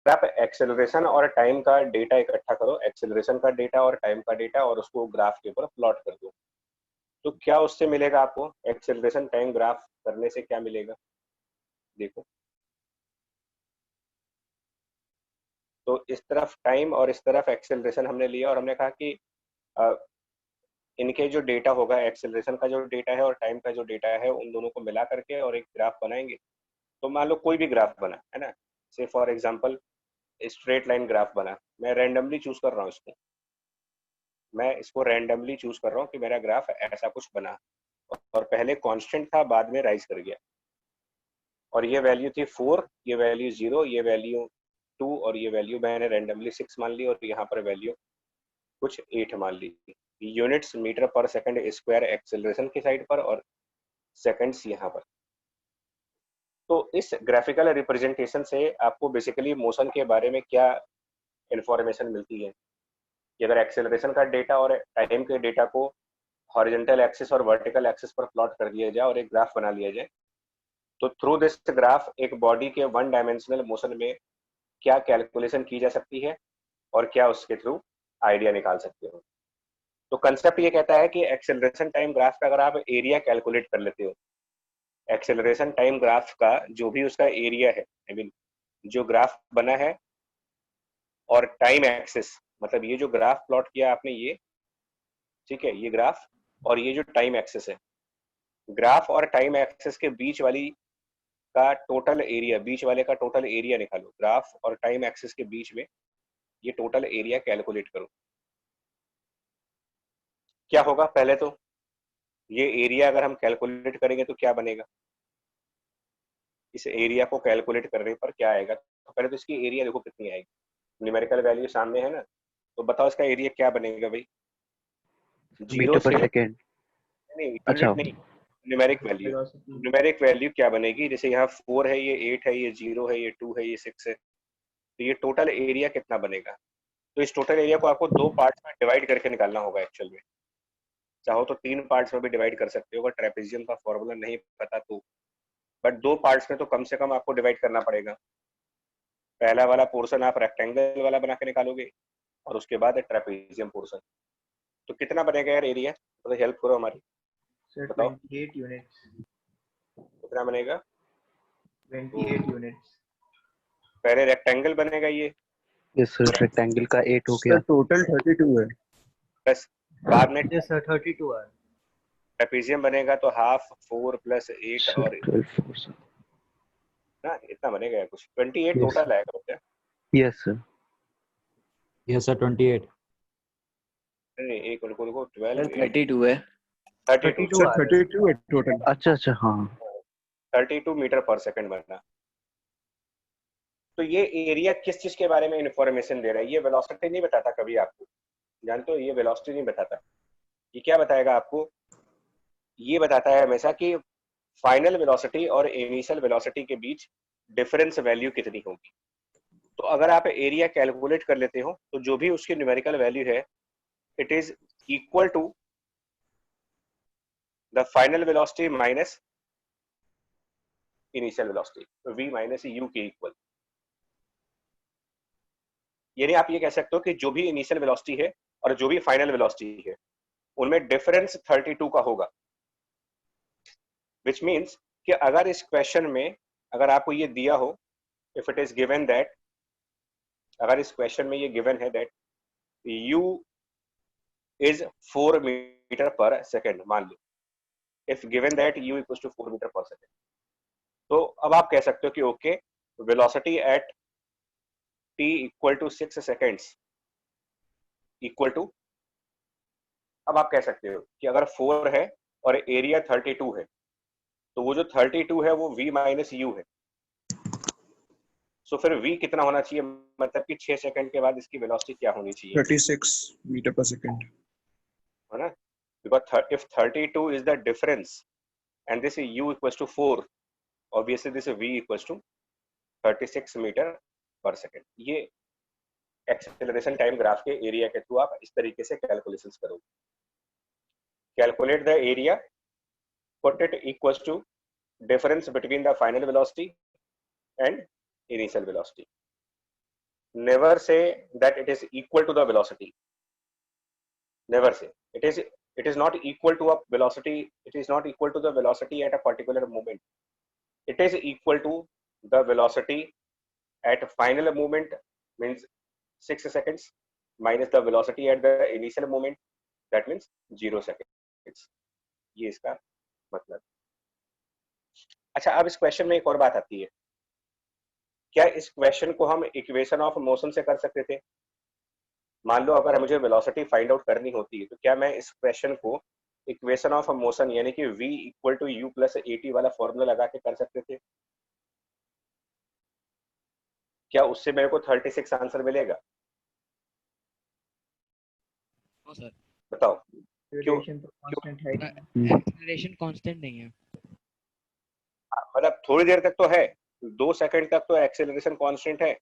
आप एक्सेलरेशन और टाइम का डेटा इकट्ठा करो, एक्सेलरेशन का डेटा और टाइम का डेटा, और उसको ग्राफ के ऊपर प्लॉट कर दो, तो क्या उससे मिलेगा आपको? एक्सेलरेशन टाइम ग्राफ करने से क्या मिलेगा? देखो, तो इस तरफ टाइम और इस तरफ एक्सेलरेशन हमने लिया, और हमने कहा कि इनके जो डेटा होगा, एक्सेलरेशन का जो डेटा है और टाइम का जो डेटा है, उन दोनों को मिला करके और एक ग्राफ बनाएंगे। तो मान लो कोई भी ग्राफ बना है ना, से for example straight line graph बना, मैं रैंडमली चूज कर रहा हूँ इसको, मैं इसको रैंडमली चूज कर रहा हूँ कि मेरा ग्राफ ऐसा कुछ बना, और पहले कांस्टेंट था, बाद में राइज कर गया, और ये वैल्यू थी 4, ये वैल्यू 0, ये वैल्यू 2, और ये वैल्यू मैंने रैंडमली 6 मान ली, और यहाँ पर वैल्यू कुछ 8 मान ली। Units metre per second square acceleration की साइड पर, और सेकंड्स यहाँ पर। तो इस ग्राफिकल रिप्रेजेंटेशन से आपको बेसिकली मोशन के बारे में क्या इंफॉर्मेशन मिलती है कि अगर एक्सेलरेशन का डेटा और टाइम के डेटा को हॉरिजॉन्टल एक्सिस और वर्टिकल एक्सिस पर प्लॉट कर दिया जाए और एक ग्राफ बना लिया जाए, तो थ्रू दिस ग्राफ एक बॉडी के वन डायमेंशनल मोशन में क्या कैलकुलेशन की जा सकती है और क्या उसके थ्रू आइडिया निकाल सकते हो। तो कंसेप्ट ये कहता है कि एक्सेलरेशन टाइम ग्राफ का अगर आप एरिया कैलकुलेट कर लेते हो, एक्सेलरेशन टाइम ग्राफ का जो भी उसका एरिया है, आई मीन जो ग्राफ बना है, और टाइम एक्सिस, मतलब ये जो ग्राफ प्लॉट किया आपने ये, ठीक है, ये ग्राफ, और ये जो टाइम एक्सिस है, ग्राफ और टाइम एक्सिस के बीच वाली का टोटल एरिया, बीच वाले का टोटल एरिया निकालो, ग्राफ और टाइम एक्सिस के बीच में ये टोटल एरिया कैलकुलेट करो। क्या होगा? पहले तो ये एरिया अगर हम कैलकुलेट करेंगे तो क्या बनेगा, इस एरिया को कैलकुलेट करने पर क्या आएगा? तो पहले तो इसकी एरिया देखो कितनी आएगी, न्यूमेरिकल वैल्यू सामने है ना, तो बताओ इसका एरिया क्या बनेगा भाई? जीरो मीटर पर से, सेकेंड। नहीं अच्छा, यूनिट नहीं, numeric value. Velocity. Numeric value क्या बनेगी? जैसे यहाँ 4 है, ये 8 है, ये 0 है, ये 2 है, ये 6 है, तो ये टोटल एरिया कितना बनेगा? तो इस टोटल एरिया को आपको 2 पार्ट्स में डिवाइड करके निकालना होगा एक्चुअल में। चाहो तो 3 पार्ट्स में भी डिवाइड कर सकते हो, अगर ट्रेपेजियम का फॉर्मूला नहीं पता तो, बट 2 पार्ट्स में तो कम से कम आपको डिवाइड करना पड़ेगा। पहला वाला पोर्शन आप रेक्टेंगल वाला बना के निकालोगे, और उसके बाद ट्रेपेजियम पोर्शन। तो कितना बनेगा यार एरिया? तो हेल्प करो हमारी, सर बताओ 28 यूनिट्स। कितना बनेगा? 28 यूनिट्स। पहले रेक्टेंगल बनेगा ये, इस रेक्टेंगल का 8 हो सर गया। टोटल 32 है। प्लस बाद में यस सर 32 है। ट्रेपेजियम बनेगा तो हाफ 4 + 8 सर और 12 ना, इतना बनेगा या कुछ 28 यस टोटल आएगा बच्चा। Yes sir. Yes sir 28। नहीं, एक मिनट को 12 सर 32 है। 32 सर 32 है टोटल। अच्छा अच्छा, हाँ 32 मीटर पर सेकंड बनना। तो ये एरिया किस चीज के बारे में इंफॉर्मेशन दे रहा है? ये वेलोसिटी नहीं बताता कभी आपको, जानते हो, ये वेलोसिटी नहीं बताता। ये क्या बताएगा आपको? ये बताता है हमेशा कि फाइनल वेलोसिटी और इनिशियल वेलोसिटी के बीच डिफरेंस वैल्यू कितनी होगी। तो अगर आप एरिया कैलकुलेट कर लेते हो तो जो भी उसकी न्यूमेरिकल वैल्यू है, it is equal to the final velocity minus initial velocity, v minus u के इक्वल। यानी आप ये कह सकते हो कि जो भी इनिशियल वेलोसिटी है और जो भी फाइनल वेलोसिटी है, उनमें डिफरेंस 32 का होगा। विच मीन्स कि अगर इस क्वेश्चन में अगर आपको ये दिया हो, if it is given that, अगर इस क्वेश्चन में ये गिवन है दैट u इज 4 मीटर पर सेकेंड, मान लो if given that u equals to 4 metre पर सेकेंड, तो अब आप कह सकते हो कि okay, velocity at t equal to 6 seconds equal to, अब आप कह सकते हो कि अगर 4 है और एरिया 32 है, तो वो जो 32 है वो v माइनस u है। सो फिर v कितना होना चाहिए, मतलब कि 6 सेकंड के बाद इसकी वेलोसिटी क्या होनी चाहिए? 36 मीटर पर सेकंड, है ना, because if 32 is the difference and this u equals to 4, obviously this v equals to 36 metre per second. ये एक्सेलरेशन टाइम ग्राफ के एरिया के थ्रू आप इस तरीके से कैलकुलेशंस करोगे। Calculate the area, put it equals to difference between the final velocity and initial velocity. never say that it is equal to the velocity. Never say it is not equal to a velocity. It is not equal to the velocity at a particular moment. It is equal to the velocity at final moment, means 6 seconds, minus the velocity at the initial moment, that means 0 seconds. ये इसका मतलब। अच्छा, अब इस question में एक और बात आती है, क्या इस क्वेश्चन को हम इक्वेशन ऑफ मोशन से कर सकते थे? मान लो अगर मुझे वेलोसिटी फाइंड आउट करनी होती है तो क्या मैं इस क्वेश्चन को इक्वेशन ऑफ मोशन यानी कि v equal to you plus A T वाला फॉर्मूला लगा के कर सकते थे? क्या उससे मेरे को 36 आंसर मिलेगा? नो सर, बताओ क्यों? एक्सेलरेशन तो कांस्टेंट है। एक्सेलरेशन कांस्टेंट नहीं है। मतलब थोड़ी देर तक तो है, 2 सेकंड तक तो एक्सेलरेशन कांस्टेंट है,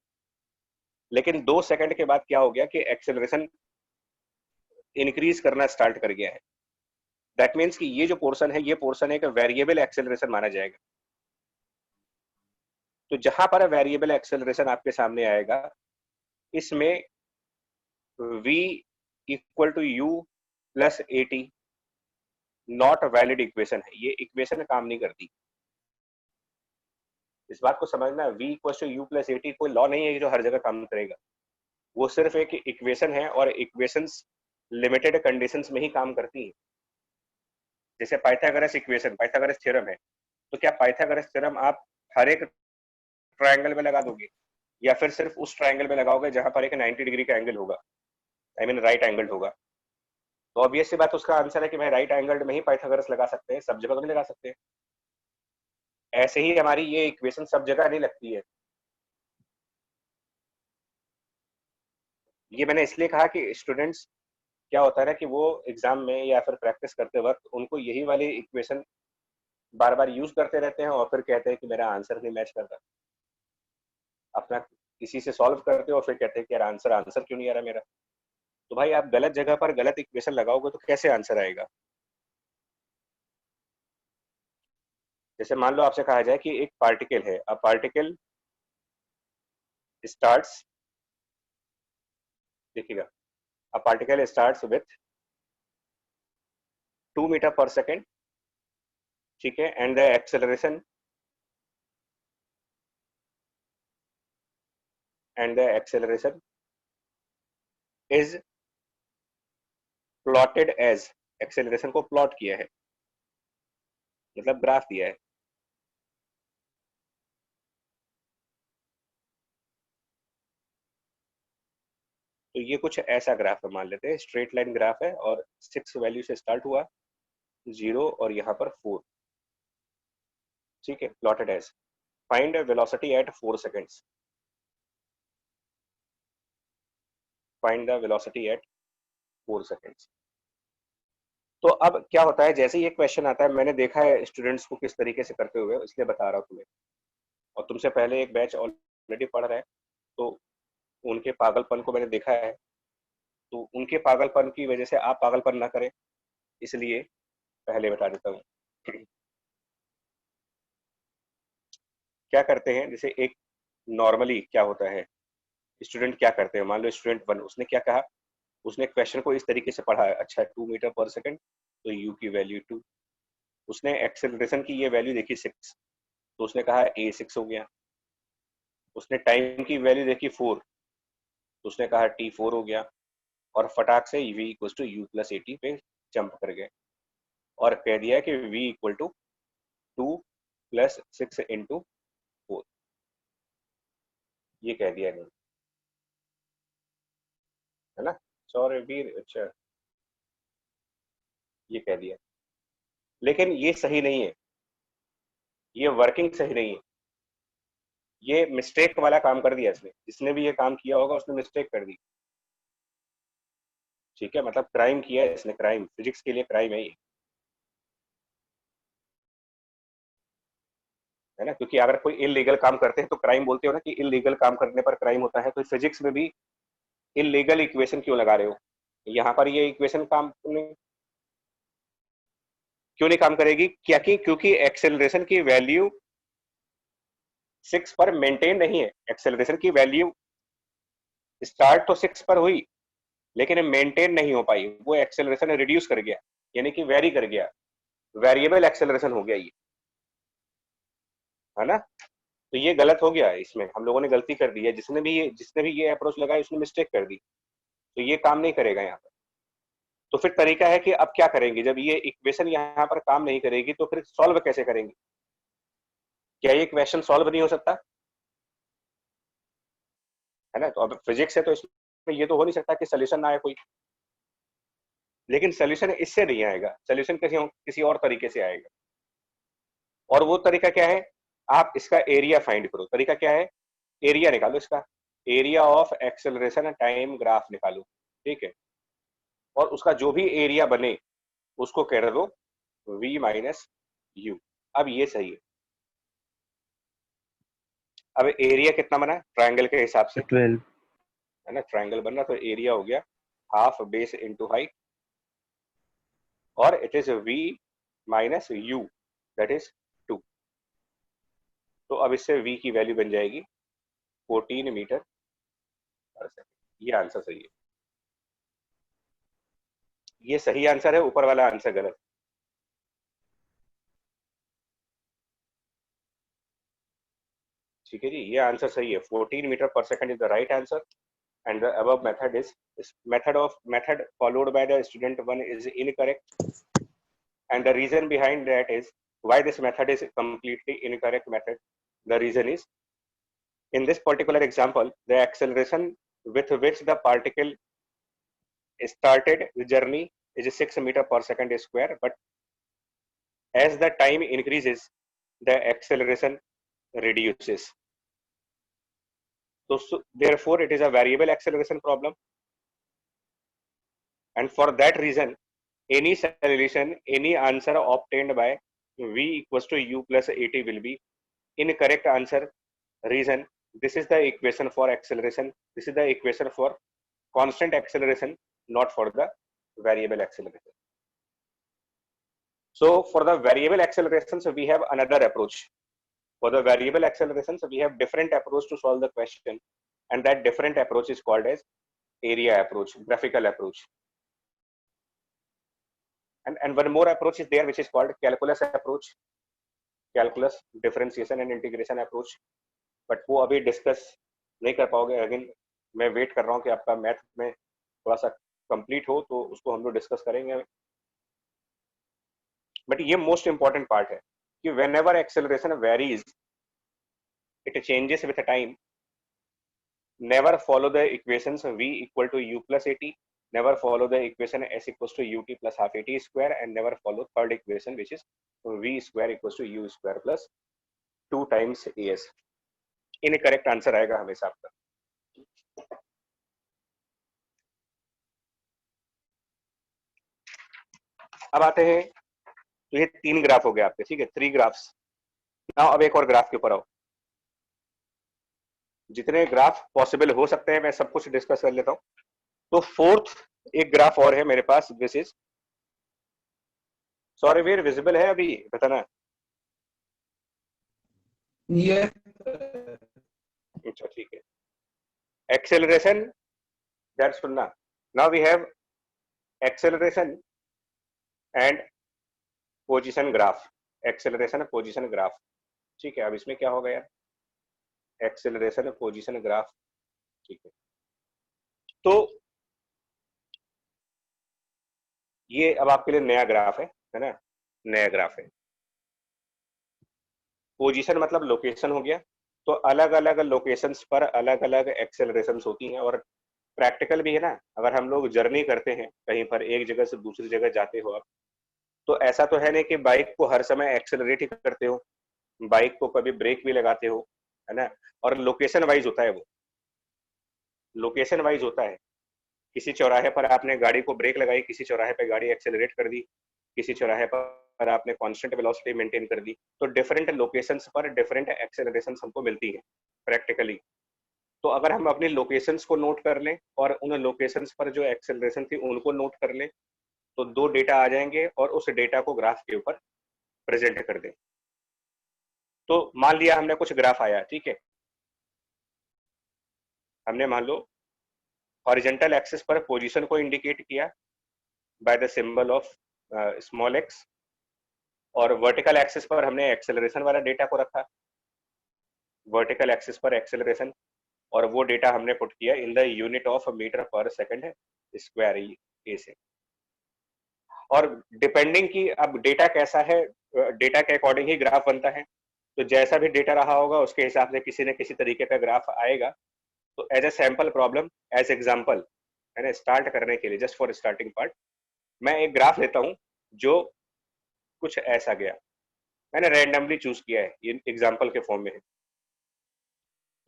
लेकिन 2 सेकंड के बाद क्या हो गया कि एक्सेलरेशन इंक्रीज करना स्टार्ट कर गया है। दैट मीन्स कि ये जो पोर्शन है, ये पोर्शन एक वेरिएबल एक्सेलरेशन माना जाएगा। तो जहां पर वेरिएबल एक्सेलरेशन आपके सामने आएगा, इसमें v equal to you plus A T not valid equation है। ये इक्वेशन काम नहीं करती, इस बात को समझना। v equal to you plus A T कोई लॉ नहीं है जो हर जगह काम करेगा, वो सिर्फ एक इक्वेशन है और इक्वेशंस लिमिटेड कंडीशंस में ही काम करती है। जैसे पाइथागोरस इक्वेशन, पाइथागोरस थ्योरम है, तो क्या पाइथागोरस थ्योरम आप हर एक ट्रायंगल में लगा दोगे या फिर सिर्फ उस ट्रायंगल में लगाओगे जहां पर एक 90 डिग्री का एंगल होगा, आई मीन राइट एंगल होगा? तो ऑब्वियस सी बात उसका आंसर है कि भाई राइट एंगल में ही पाइथागोरस लगा सकते हैं, सब जगह तो नहीं लगा सकते। ऐसे ही हमारी ये इक्वेशन सब जगह नहीं लगती है। ये मैंने इसलिए कहा कि स्टूडेंट्स क्या होता है ना कि वो एग्जाम में या फिर प्रैक्टिस करते वक्त उनको यही वाली इक्वेशन बार बार यूज करते रहते हैं और फिर कहते हैं कि मेरा आंसर नहीं मैच करता। अपना किसी से सॉल्व करते हो और फिर कहते हैं कि यार आंसर क्यों नहीं आ रहा मेरा। तो भाई आप गलत जगह पर गलत इक्वेशन लगाओगे तो कैसे आंसर आएगा? जैसे मान लो आपसे कहा जाए कि एक पार्टिकल है, अ पार्टिकल स्टार्ट्स, देखिएगा, a particle starts with 2 metre पर सेकेंड, ठीक है, and the acceleration is plotted as, acceleration को प्लॉट किया है, मतलब ग्राफ दिया है। तो ये कुछ ऐसा ग्राफ है, मान लेते हैं स्ट्रेट लाइन ग्राफ है और 6 वैल्यू से स्टार्ट हुआ, 0 और यहाँ पर 4, ठीक है, plotted as. Find velocity at 4 seconds, find the velocity at 4 seconds. तो अब क्या होता है, जैसे ये क्वेश्चन आता है, मैंने देखा है स्टूडेंट्स को किस तरीके से करते हुए, इसलिए बता रहा हूँ तुम्हें। और तुमसे पहले एक बैच ऑलरेडी पढ़ रहा है, तो उनके पागलपन को मैंने देखा है, तो उनके पागलपन की वजह से आप पागलपन ना करें, इसलिए पहले बता देता हूँ। क्या करते हैं, जैसे एक नॉर्मली क्या होता है, स्टूडेंट क्या करते हैं, मान लो स्टूडेंट 1, उसने क्या कहा, उसने क्वेश्चन को इस तरीके से पढ़ा है, अच्छा 2 मीटर पर सेकेंड, तो u की वैल्यू 2, उसने एक्सेलरेशन की ये वैल्यू देखी 6, तो उसने कहा a 6 हो गया। उसने टाइम की वैल्यू देखी 4, तो उसने कहा t 4 हो गया, और फटाक से v equal to you plus A T पे जंप कर गए और कह दिया कि v equal to 2 plus 6 into 4, ये कह दिया नहीं, है ना? सॉरी वीर, अच्छा ये कह दिया, लेकिन ये सही नहीं है, ये वर्किंग सही नहीं है, ये मिस्टेक वाला काम कर दिया इसने, जिसने भी ये काम किया होगा उसने मिस्टेक कर दी, ठीक है, मतलब क्राइम किया है इसने, क्राइम, फिजिक्स के लिए क्राइम है ये, है ना? क्योंकि अगर कोई इलीगल काम करते हैं तो क्राइम बोलते हो ना, कि इलीगल काम करने पर क्राइम होता है, तो फिजिक्स में भी इलीगल इक्वेशन क्यों लगा रहे हो? यहाँ पर ये इक्वेशन काम क्यों नहीं काम करेगी? क्या कि क्योंकि एक्सेलरेशन की वैल्यू 6 पर मेंटेन नहीं है, एक्सेलरेशन की वैल्यू स्टार्ट तो 6 पर हुई लेकिन मेंटेन नहीं हो पाई, वो एक्सेलरेशन रिड्यूस कर गया, यानी कि वेरी कर गया, वेरिएबल एक्सेलरेशन हो गया ये, है ना। तो ये गलत हो गया, इसमें हम लोगों ने गलती कर दी है, जिसने भी ये अप्रोच लगाया उसने मिस्टेक कर दी, तो ये काम नहीं करेगा यहाँ पर। तो फिर तरीका है कि अब क्या करेंगे, जब ये इक्वेशन यहाँ पर काम नहीं करेगी तो फिर सॉल्व कैसे करेंगे? क्या ये क्वेश्चन सॉल्व नहीं हो सकता, है ना। तो अब फिजिक्स है तो इसमें ये तो हो नहीं सकता कि सोल्यूशन ना आए कोई, लेकिन सोल्यूशन इससे नहीं आएगा, सोल्यूशन किसी और तरीके से आएगा। और वो तरीका क्या है, आप इसका एरिया फाइंड करो। तरीका क्या है, एरिया निकालो, इसका area of acceleration time graph निकालो, ठीक है। और उसका जो भी एरिया बने उसको कह दो v माइनस यू। अब ये सही है। अब एरिया कितना बना ट्रायंगल के हिसाब से, 12। है ना, ट्रायंगल बन रहा तो एरिया हो गया हाफ बेस इनटू हाइट, और it is v minus you that is 2। तो अब इससे v की वैल्यू बन जाएगी 14 मीटर पर सेकेंड। ये आंसर सही है, ये सही आंसर है, ऊपर वाला आंसर गलत। ठीक है जी, ये आंसर सही है, 14 metre per second is the right answer, and the above method is method followed by the student one is incorrect, and the reason behind that is why this method is completely incorrect method. The reason is, in this particular example, the acceleration with which the particle started the journey is 6 meter per second square, but as the time increases the acceleration reduces. So therefore it is a variable acceleration problem, and for that reason any solution, any answer obtained by v equals to u plus at will be incorrect answer. Reason, this is the equation for acceleration, this is the equation for constant acceleration, not for the variable acceleration. So for the variable accelerations we have another approach. For the variable accelerations we have different approach to solve the question, and that different approach is called as area approach, graphical approach. And one more approach is there which is called calculus approach, calculus differentiation and integration approach, but वो अभी discuss नहीं कर पाओगे। Again मैं wait कर रहा हूँ कि आपका मैथ में थोड़ा सा कंप्लीट हो तो उसको हम लोग डिस्कस करेंगे। बट ये मोस्ट इंपॉर्टेंट पार्ट है कि when ever acceleration varies it changes with time, never follow the equations v equal to u plus at, never follow the equation s equals to ut plus half at square, and never follow third equation which is v square equals to u square plus 2 times as. Incorrect answer आएगा हमेशा आपका। अब आते हैं, तो ये 3 graph हो गए आपके, ठीक है, 3 ग्राफ्स। नाउ अब एक और ग्राफ के ऊपर आओ। जितने ग्राफ पॉसिबल हो सकते हैं मैं सब कुछ डिस्कस कर लेता हूँ। तो फोर्थ एक ग्राफ और है मेरे पास, this is, sorry we're visible है अभी बताना? अच्छा ठीक है। एक्सेलरेशन, दैट सुनना। Now we have acceleration and position graph, acceleration position graph, ठीक है। अब इसमें क्या होगा यार, एक्सेलरेशन पोजीशन ग्राफ, ठीक है। तो ये अब आपके लिए नया ग्राफ है ना, नया ग्राफ है। पोजीशन मतलब लोकेशन हो गया, तो अलग अलग लोकेशंस पर अलग अलग एक्सेलरेशंस होती हैं, और प्रैक्टिकल भी है ना। अगर हम लोग जर्नी करते हैं कहीं पर, एक जगह से दूसरी जगह जाते हो आप, तो ऐसा तो है नहीं कि बाइक को हर समय एक्सेलरेट ही करते हो, बाइक को कभी ब्रेक भी लगाते हो, है ना। और लोकेशन वाइज होता है, वो लोकेशन वाइज होता है। किसी चौराहे पर आपने गाड़ी को ब्रेक लगाई, किसी चौराहे पर गाड़ी एक्सेलरेट कर दी, किसी चौराहे पर आपने कांस्टेंट वेलोसिटी मेंटेन कर दी। तो डिफरेंट लोकेशंस पर डिफरेंट एक्सेलरेशंस हमको मिलती है प्रैक्टिकली। तो अगर हम अपनी लोकेशंस को नोट कर लें और उन लोकेशंस पर जो एक्सेलरेशन थी उनको नोट कर लें, तो 2 डेटा आ जाएंगे और उस डेटा को ग्राफ के ऊपर प्रेजेंट कर दें। तो मान लिया हमने कुछ ग्राफ आया, ठीक है, हमने मान लो हॉरिजॉन्टल एक्सिस पर पोजीशन को इंडिकेट किया by the symbol of small x, और वर्टिकल एक्सिस पर हमने एक्सेलरेशन वाला डेटा को रखा, वर्टिकल एक्सिस पर एक्सेलरेशन, और वो डेटा हमने पुट किया in the unit of metre per second square A से। और डिपेंडिंग कि अब डेटा कैसा है, डेटा के अकॉर्डिंग ही ग्राफ बनता है, तो जैसा भी डेटा रहा होगा उसके हिसाब से किसी न किसी तरीके का ग्राफ आएगा। तो as a sample problem, as example, है ना, स्टार्ट करने के लिए, जस्ट फॉर स्टार्टिंग पार्ट, मैं एक ग्राफ लेता हूं जो कुछ ऐसा गया, मैंने रैंडमली चूज किया है, ये एग्जांपल के फॉर्म में है।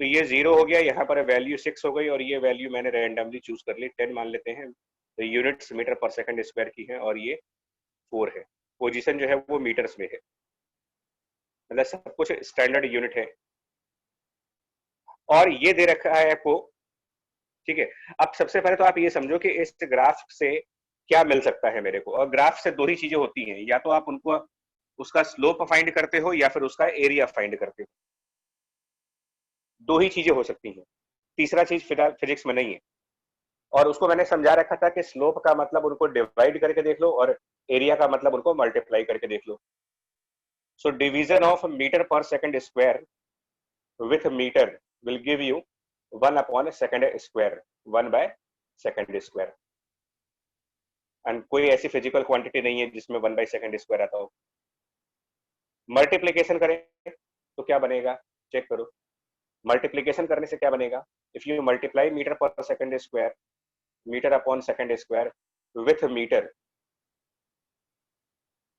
तो ये 0 हो गया, यहाँ पर वैल्यू 6 हो गई, और ये वैल्यू मैंने रैंडमली चूज कर ली, 10 मान लेते हैं, तो units metre per second square की है, और ये 4 है। पोजीशन जो है वो मीटर्स में है, मतलब सब कुछ स्टैंडर्ड यूनिट है, और ये दे रखा है आपको, ठीक है। अब सबसे पहले तो आप ये समझो कि इस ग्राफ से क्या मिल सकता है मेरे को, और ग्राफ से दो ही चीजें होती हैं, या तो आप उनको उसका स्लोप फाइंड करते हो या फिर उसका एरिया फाइंड करते हो, दो ही चीजें हो सकती हैं, तीसरा चीज फिलहाल फिजिक्स में नहीं है। और उसको मैंने समझा रखा था कि स्लोप का मतलब उनको डिवाइड करके देख लो, और एरिया का मतलब उनको मल्टीप्लाई करके देख लो। So division of metre per second square with metre will give you 1/सेकंड स्क्वायर, 1/सेकंड स्क्वायर, एंड कोई ऐसी फिजिकल क्वांटिटी नहीं है जिसमें 1/सेकंड स्क्वायर आता हो। मल्टीप्लीकेशन करें तो क्या बनेगा, चेक करो। मल्टीप्लीकेशन करने से क्या बनेगा, if you multiply metre per second square, metre upon second square with metre,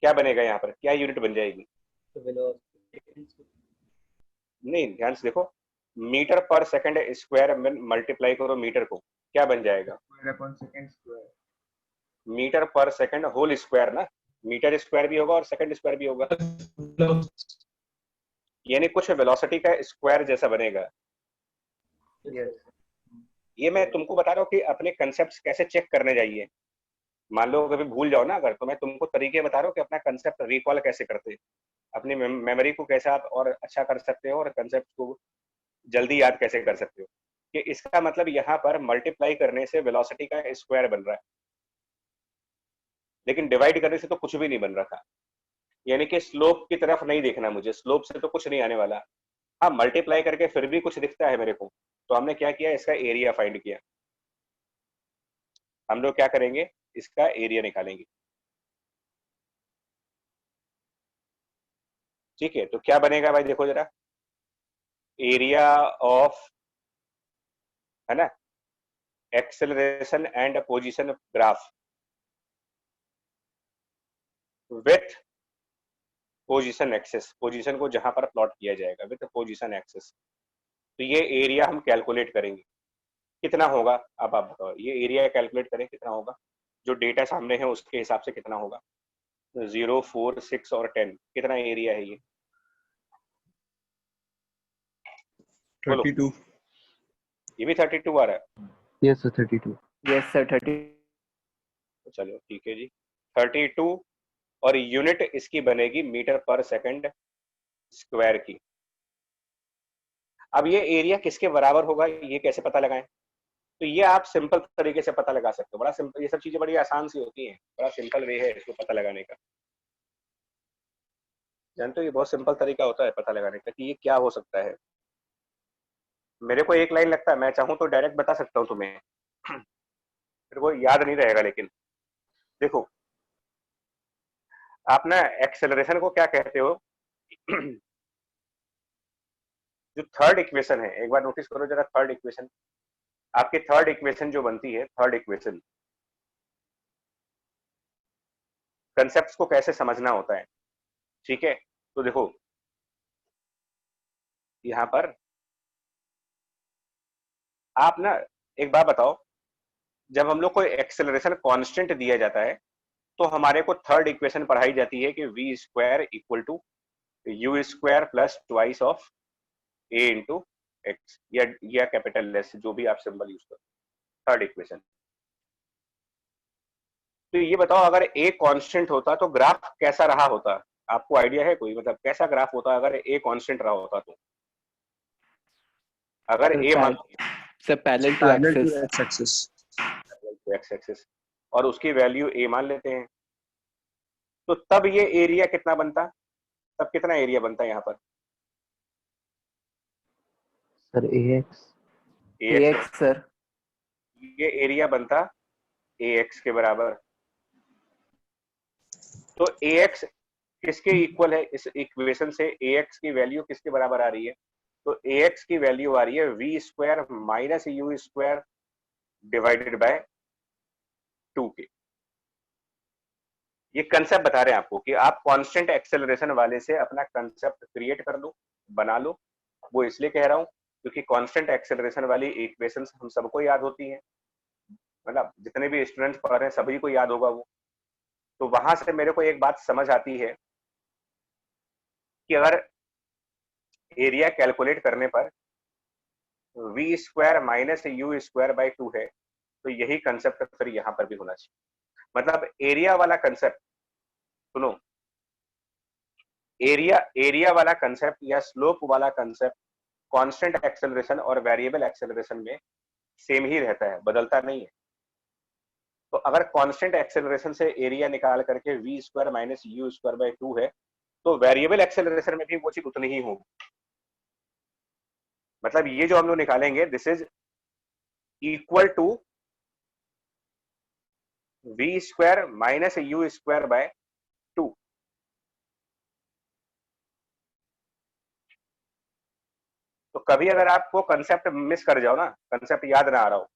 क्या बनेगा, यहाँ पर क्या यूनिट बन जाएगी? नहीं, ध्यान से देखो, मीटर पर सेकंड स्क्वायर में मल्टीप्लाई करो मीटर को, क्या बन जाएगा? Metre per second whole square ना, मीटर स्क्वायर भी होगा और सेकंड स्क्वायर भी होगा, यानी कुछ वेलोसिटी का स्क्वायर जैसा बनेगा। ये मैं तुमको बता रहा हूँ कि अपने कंसेप्ट कैसे चेक करने जाइए। मान लो कभी भूल जाओ ना अगर, तो मैं तुमको तरीके बता रहा हूँ कि अपना कंसेप्ट रिकॉल कैसे करते, अपनी मेमोरी को कैसे आप और अच्छा कर सकते हो, और कंसेप्ट को जल्दी याद कैसे कर सकते हो। कि इसका मतलब यहाँ पर मल्टीप्लाई करने से वेलोसिटी का स्क्वायर बन रहा है, लेकिन डिवाइड करने से तो कुछ भी नहीं बन रहा था। यानी कि स्लोप की तरफ नहीं देखना मुझे, स्लोप से तो कुछ नहीं आने वाला। हाँ, मल्टीप्लाई करके फिर भी कुछ दिखता है मेरे को, तो हमने क्या किया, इसका एरिया फाइंड किया। हम लोग क्या करेंगे, इसका एरिया निकालेंगे, ठीक है। तो क्या बनेगा भाई, देखो जरा, एरिया ऑफ, है ना, acceleration and position graph with position axis, position को जहां पर प्लॉट किया जाएगा विथ पोजीशन एक्सेस। तो ये एरिया हम कैलकुलेट करेंगे, कितना होगा, अब आप बताओ, ये एरिया कैलकुलेट करें कितना होगा, जो डेटा सामने है उसके हिसाब से कितना होगा। 0, 4, 6 और 10, कितना एरिया है ये, बोलो। 32. ये भी 32 आ रहा है? Yes, sir. 32. Yes sir, 30. चलो ठीक है जी, 32, और यूनिट इसकी बनेगी मीटर पर सेकंड स्क्वायर की। अब ये एरिया किसके बराबर होगा, ये कैसे पता लगाएं? तो ये आप सिंपल तरीके से पता लगा सकते हो, बड़ा सिंपल, ये सब चीजें बड़ी आसान सी होती हैं, बड़ा सिंपल वे है इसको पता लगाने का। जानते हो, ये बहुत सिंपल तरीका होता है पता लगाने का कि ये क्या हो सकता है। मेरे को एक लाइन लगता है, मैं चाहूँ तो डायरेक्ट बता सकता हूँ तुम्हें, मेरे को याद नहीं रहेगा, लेकिन देखो, आप ना एक्सेलरेशन को क्या कहते हो, जो थर्ड इक्वेशन है, एक बार नोटिस करो जरा, थर्ड इक्वेशन, आपकी थर्ड इक्वेशन जो बनती है, थर्ड इक्वेशन, कंसेप्ट्स को कैसे समझना होता है, ठीक है। तो देखो यहाँ पर आप ना एक बात बताओ, जब हम लोग को एक्सेलरेशन कांस्टेंट दिया जाता है तो हमारे को थर्ड इक्वेशन पढ़ाई जाती है कि v square equal to you square plus twice of a into X, या कैपिटल एस, जो भी आप सिंबल यूज करो, थर्ड इक्वेशन। तो ये बताओ, अगर a कांस्टेंट होता तो ग्राफ कैसा रहा होता, आपको आइडिया है कोई, मतलब कैसा ग्राफ होता अगर a कांस्टेंट रहा होता तो? अगर a मान sir parallel to Parallel to axis, x-axis. तो एक्स एक्सिस, और उसकी वैल्यू ए मान लेते हैं, तो तब ये एरिया कितना बनता, तब कितना एरिया बनता है यहाँ पर? Sir AX। AX, AX sir. ये एरिया बनता AX के बराबर। तो AX किसके इक्वल है? इस इक्वेशन से AX की वैल्यू किसके बराबर आ रही है? तो AX की वैल्यू आ रही है v square minus you square divided by 2 के। ये कंसेप्ट बता रहे हैं आपको कि आप कांस्टेंट एक्सेलरेशन वाले से अपना कंसेप्ट क्रिएट कर लो, बना लो। वो इसलिए कह रहा हूं क्योंकि कांस्टेंट एक्सेलरेशन वाली इक्वेशंस हम सबको याद होती हैं, मतलब जितने भी स्टूडेंट्स पढ़ रहे हैं सभी को याद होगा वो। तो वहां से मेरे को एक बात समझ आती है कि अगर एरिया कैलकुलेट करने पर v square minus you square by 2 है, तो यही कंसेप्ट फिर यहाँ पर भी होना चाहिए। मतलब एरिया वाला कंसेप्ट, सुनो, एरिया वाला कंसेप्ट या स्लोप वाला कंसेप्ट कांस्टेंट एक्सेलरेशन और वेरिएबल एक्सेलरेशन में सेम ही रहता है, बदलता नहीं है। तो अगर कांस्टेंट एक्सेलरेशन से एरिया निकाल करके v square minus you square by 2 है, तो वेरिएबल एक्सेलरेशन में भी वो चीज उतनी ही होगी। मतलब ये जो हम लोग निकालेंगे, this is equal to v square minus you square by 2। तो कभी अगर आपको कंसेप्ट मिस कर जाओ ना, कंसेप्ट याद ना आ रहा हो,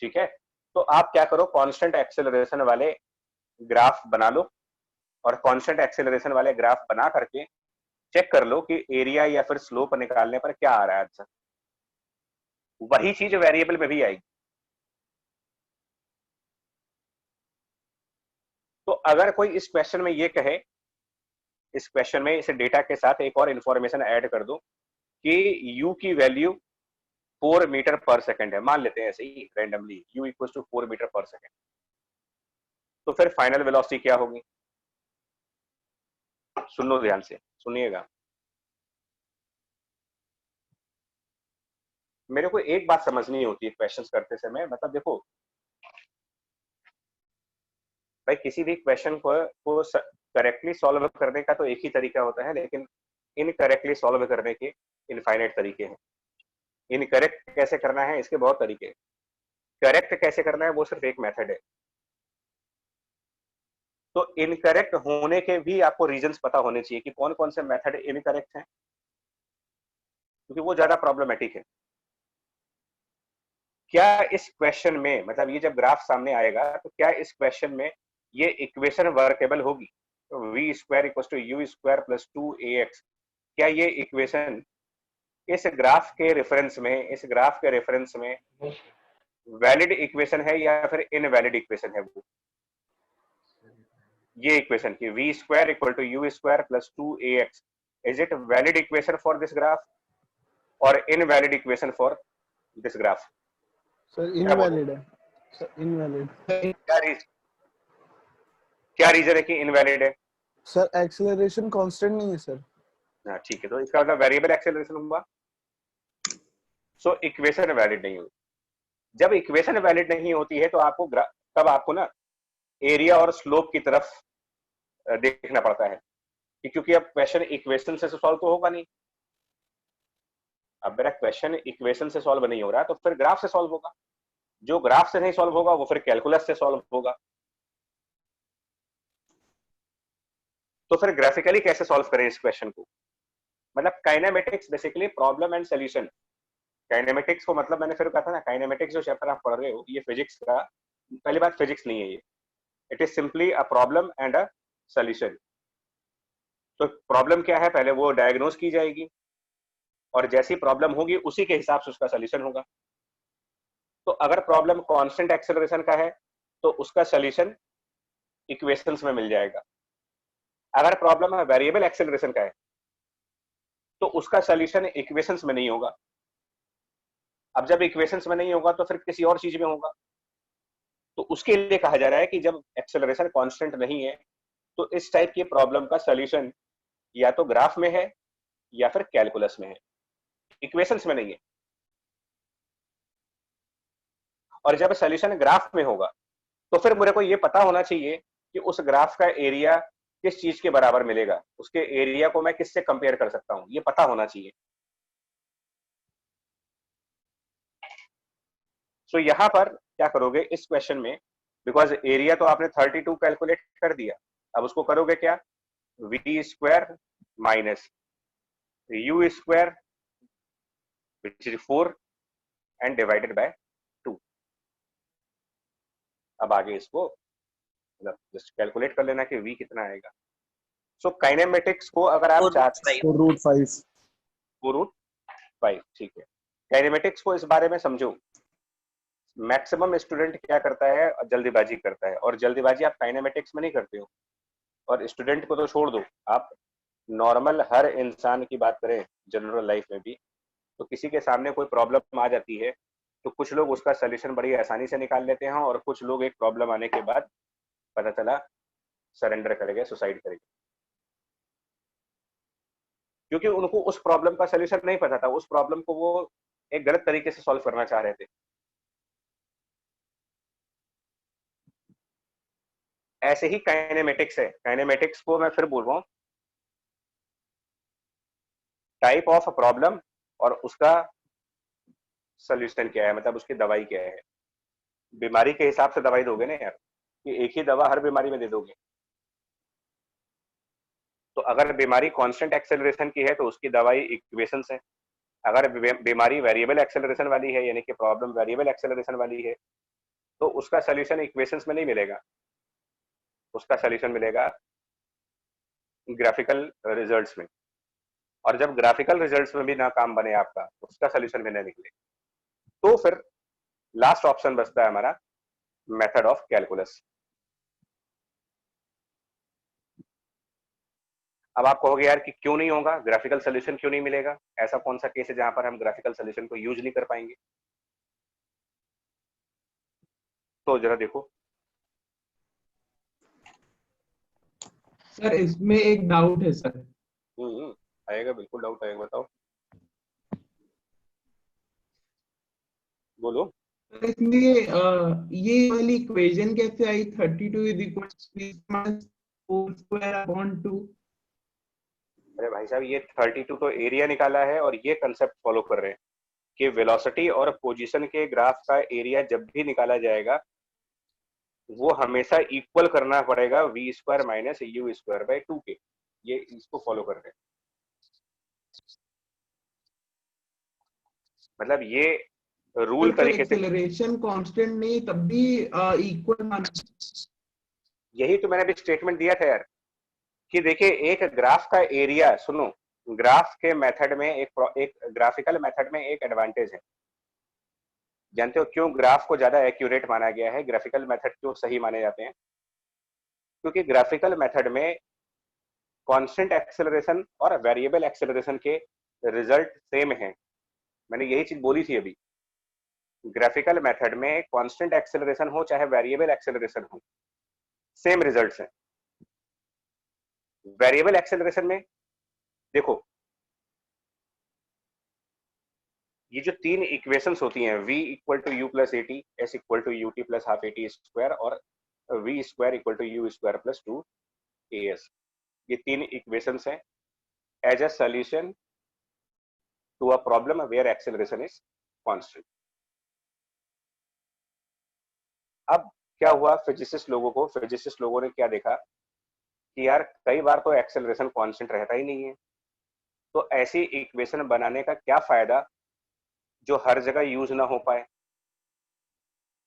ठीक है, तो आप क्या करो, कांस्टेंट एक्सेलरेशन वाले ग्राफ बना लो, और कांस्टेंट एक्सेलरेशन वाले ग्राफ बना करके चेक कर लो कि एरिया या फिर स्लोप निकालने पर क्या आ रहा है आंसर। वही चीज वेरिएबल में भी आएगी। तो अगर कोई इस क्वेश्चन में ये कहे, इस क्वेश्चन में इस डेटा के साथ एक और इंफॉर्मेशन ऐड कर दो कि u की वैल्यू 4 मीटर पर सेकंड है, मान लेते हैं ऐसे ही randomly u equals to 4 metre per second, तो फिर फाइनल वेलोसिटी क्या होगी? सुन लो ध्यान से, सुनिएगा। मेरे को एक बात समझनी होती है क्वेश्चंस करते समय, मतलब देखो भाई, किसी भी क्वेश्चन को करेक्टली सॉल्व करने का तो एक ही तरीका होता है, लेकिन इनकरेक्टली सॉल्व करने के इनफाइनाइट तरीके हैं। इनकरेक्ट कैसे करना है, इसके बहुत तरीके हैं। करेक्ट कैसे करना है, वो सिर्फ एक मेथड है। तो इनकरेक्ट होने के भी आपको रीजंस पता होने चाहिए कि कौन कौन से मेथड इनकरेक्ट हैं, क्योंकि वो ज्यादा प्रॉब्लमेटिक है। क्या इस क्वेश्चन में, मतलब ये जब ग्राफ सामने आएगा, तो क्या इस क्वेश्चन में ये इक्वेशन वर्केबल होगी? तो v square equal to you square plus 2ax, क्या ये इक्वेशन इस ग्राफ के रेफरेंस में वैलिड इक्वेशन है या फिर इनवैलिड इक्वेशन है? वो ये इक्वेशन की v square equal to you square plus 2ax, is it valid equation for this graph और invalid equation for this graph? Sir invalid है, सर इनवैलिड। क्या रीजन है कि इनवैलिड है? सर एक्सेलरेशन कांस्टेंट नहीं है सर। हाँ ठीक है, तो इसका मतलब वेरिएबल एक्सेलरेशन हुआ, सो इक्वेशन वैलिड नहीं होगी। जब इक्वेशन वैलिड नहीं होती है तो आपको तब आपको ना एरिया और स्लोप की तरफ देखना पड़ता है, क्योंकि अब क्वेश्चन इक्वेशन से सॉल्व तो होगा नहीं। अब मेरा क्वेश्चन इक्वेशन से सॉल्व नहीं हो रहा, तो फिर ग्राफ से सॉल्व होगा। जो ग्राफ से नहीं सॉल्व होगा वो फिर कैलकुलस से सॉल्व होगा। तो फिर ग्राफिकली कैसे सॉल्व करें इस क्वेश्चन को? मतलब kinematics basically problem and solution. Kinematics को मतलब मैंने फिर कहा था ना, काइनेमेटिक्स जो चैप्टर आप पढ़ रहे हो ये फिजिक्स का, पहली बात फिजिक्स नहीं है ये, it is simply a problem and a solution. तो प्रॉब्लम क्या है, पहले वो डायग्नोज की जाएगी, और जैसी प्रॉब्लम होगी उसी के हिसाब से उसका सॉल्यूशन होगा। तो अगर प्रॉब्लम कांस्टेंट एक्सेलरेशन का है तो उसका सॉल्यूशन इक्वेशंस में मिल जाएगा। अगर प्रॉब्लम है वेरिएबल एक्सेलरेशन का है तो उसका सॉल्यूशन इक्वेशंस में नहीं होगा। अब जब इक्वेशंस में नहीं होगा तो फिर किसी और चीज में होगा। तो उसके लिए कहा जा रहा है कि जब एक्सेलरेशन कांस्टेंट नहीं है तो इस टाइप की प्रॉब्लम का सॉल्यूशन या तो ग्राफ में है या फिर कैलकुलस में है, इक्वेशंस में नहीं है। और जब सोल्यूशन ग्राफ में होगा तो फिर मेरे को ये पता होना चाहिए कि उस ग्राफ का एरिया किस चीज के बराबर मिलेगा, उसके एरिया को मैं किससे कंपेयर कर सकता हूं, ये पता होना चाहिए। सो यहां पर क्या करोगे इस क्वेश्चन में, बिकॉज एरिया तो आपने 32 कैलकुलेट कर दिया, अब उसको करोगे क्या, V square minus you square which is 4 and divided by 2। अब आगे इसको मतलब जस्ट कैलकुलेट कर लेना कि v कितना आएगा। सो काइनेमेटिक्स को अगर आप चाहते हैं 4√5 4√5, ठीक है। काइनेमेटिक्स को इस बारे में समझो, मैक्सिमम स्टूडेंट क्या करता है, जल्दीबाजी करता है, और जल्दीबाजी आप काइनेमेटिक्स में नहीं करते हो। और स्टूडेंट को तो छोड़ दो, आप नॉर्मल हर इंसान की बात करें जनरल लाइफ में भी, तो किसी के सामने कोई प्रॉब्लम आ जाती है तो कुछ लोग उसका सोल्यूशन बड़ी आसानी से निकाल लेते हैं, और कुछ लोग एक प्रॉब्लम आने के बाद पता चला सरेंडर करेंगे, सुसाइड करेंगे, क्योंकि उनको उस प्रॉब्लम का सोल्यूशन नहीं पता था, उस प्रॉब्लम को वो एक गलत तरीके से सॉल्व करना चाह रहे थे। ऐसे ही काइनेमेटिक्स है। काइनेमेटिक्स को मैं फिर बोल रहा हूं, टाइप ऑफ प्रॉब्लम और उसका सोल्यूशन क्या है, मतलब उसकी दवाई क्या है। बीमारी के हिसाब से दवाई दोगे ना यार, कि एक ही दवा हर बीमारी में दे दोगे। तो अगर बीमारी कांस्टेंट एक्सेलरेशन की है तो उसकी दवाई इक्वेशंस है। अगर बीमारी वेरिएबल एक्सेलरेशन वाली है, यानी कि प्रॉब्लम वेरिएबल एक्सेलरेशन वाली है, तो उसका सोल्यूशन इक्वेशंस में नहीं मिलेगा, उसका सोल्यूशन मिलेगा ग्राफिकल रिजल्ट्स में। और जब ग्राफिकल रिजल्ट्स में भी ना काम बने आपका, उसका सोल्यूशन भी ना निकले, तो फिर लास्ट ऑप्शन बचता है हमारा मेथड ऑफ कैलकुलस। अब आप कहोगे यार कि क्यों नहीं होगा, ग्राफिकल सोल्यूशन क्यों नहीं मिलेगा, ऐसा कौन सा केस है जहां पर हम ग्राफिकल सोल्यूशन को यूज नहीं कर पाएंगे। तो जरा देखो। सर इसमें एक डाउट है सर। आएगा, बिल्कुल डाउट आएगा, बताओ बोलो। इसमें ये वाली इक्वेशन कैसे आई, 32 इज इक्वल टू 4² 2। अरे भाई साहब, ये 32 तो एरिया निकाला है, और ये कंसेप्ट फॉलो कर रहे हैं कि वेलोसिटी और पोजीशन के ग्राफ का एरिया जब भी निकाला जाएगा वो हमेशा इक्वल करना पड़ेगा V square minus you square by 2 के। ये इसको फॉलो कर रहे हैं, मतलब ये रूल तरीके से। एक्सेलरेशन कांस्टेंट नहीं तब भी इक्वल माना। यही तो मैंने भी स्टेटमेंट दिया था यार, कि देखिए एक ग्राफ का एरिया, सुनो, ग्राफ के मेथड में एक ग्राफिकल मेथड में एक एडवांटेज है। जानते हो क्यों ग्राफ को ज्यादा एक्यूरेट माना गया है, ग्राफिकल मेथड क्यों सही माने जाते हैं? क्योंकि ग्राफिकल मेथड में कांस्टेंट एक्सेलरेशन और वेरिएबल एक्सेलरेशन के रिजल्ट सेम हैं। मैंने यही चीज बोली थी अभी, ग्राफिकल मेथड में कांस्टेंट एक्सेलरेशन हो चाहे वेरिएबल एक्सेलरेशन हो, सेम रिजल्ट्स हैं। वेरिएबल एक्सेलरेशन में देखो, ये जो तीन इक्वेशंस होती हैं, v equal to you plus A T, S equal to U T plus half A T square, और v square equal to you square plus 2 a s, ये तीन इक्वेशंस हैं as a solution to a problem where acceleration is constant. अब क्या हुआ, physicist लोगों ने क्या देखा कि यार कई बार तो एक्सेलरेशन कांस्टेंट रहता ही नहीं है, तो ऐसी इक्वेशन बनाने का क्या फायदा जो हर जगह यूज ना हो पाए।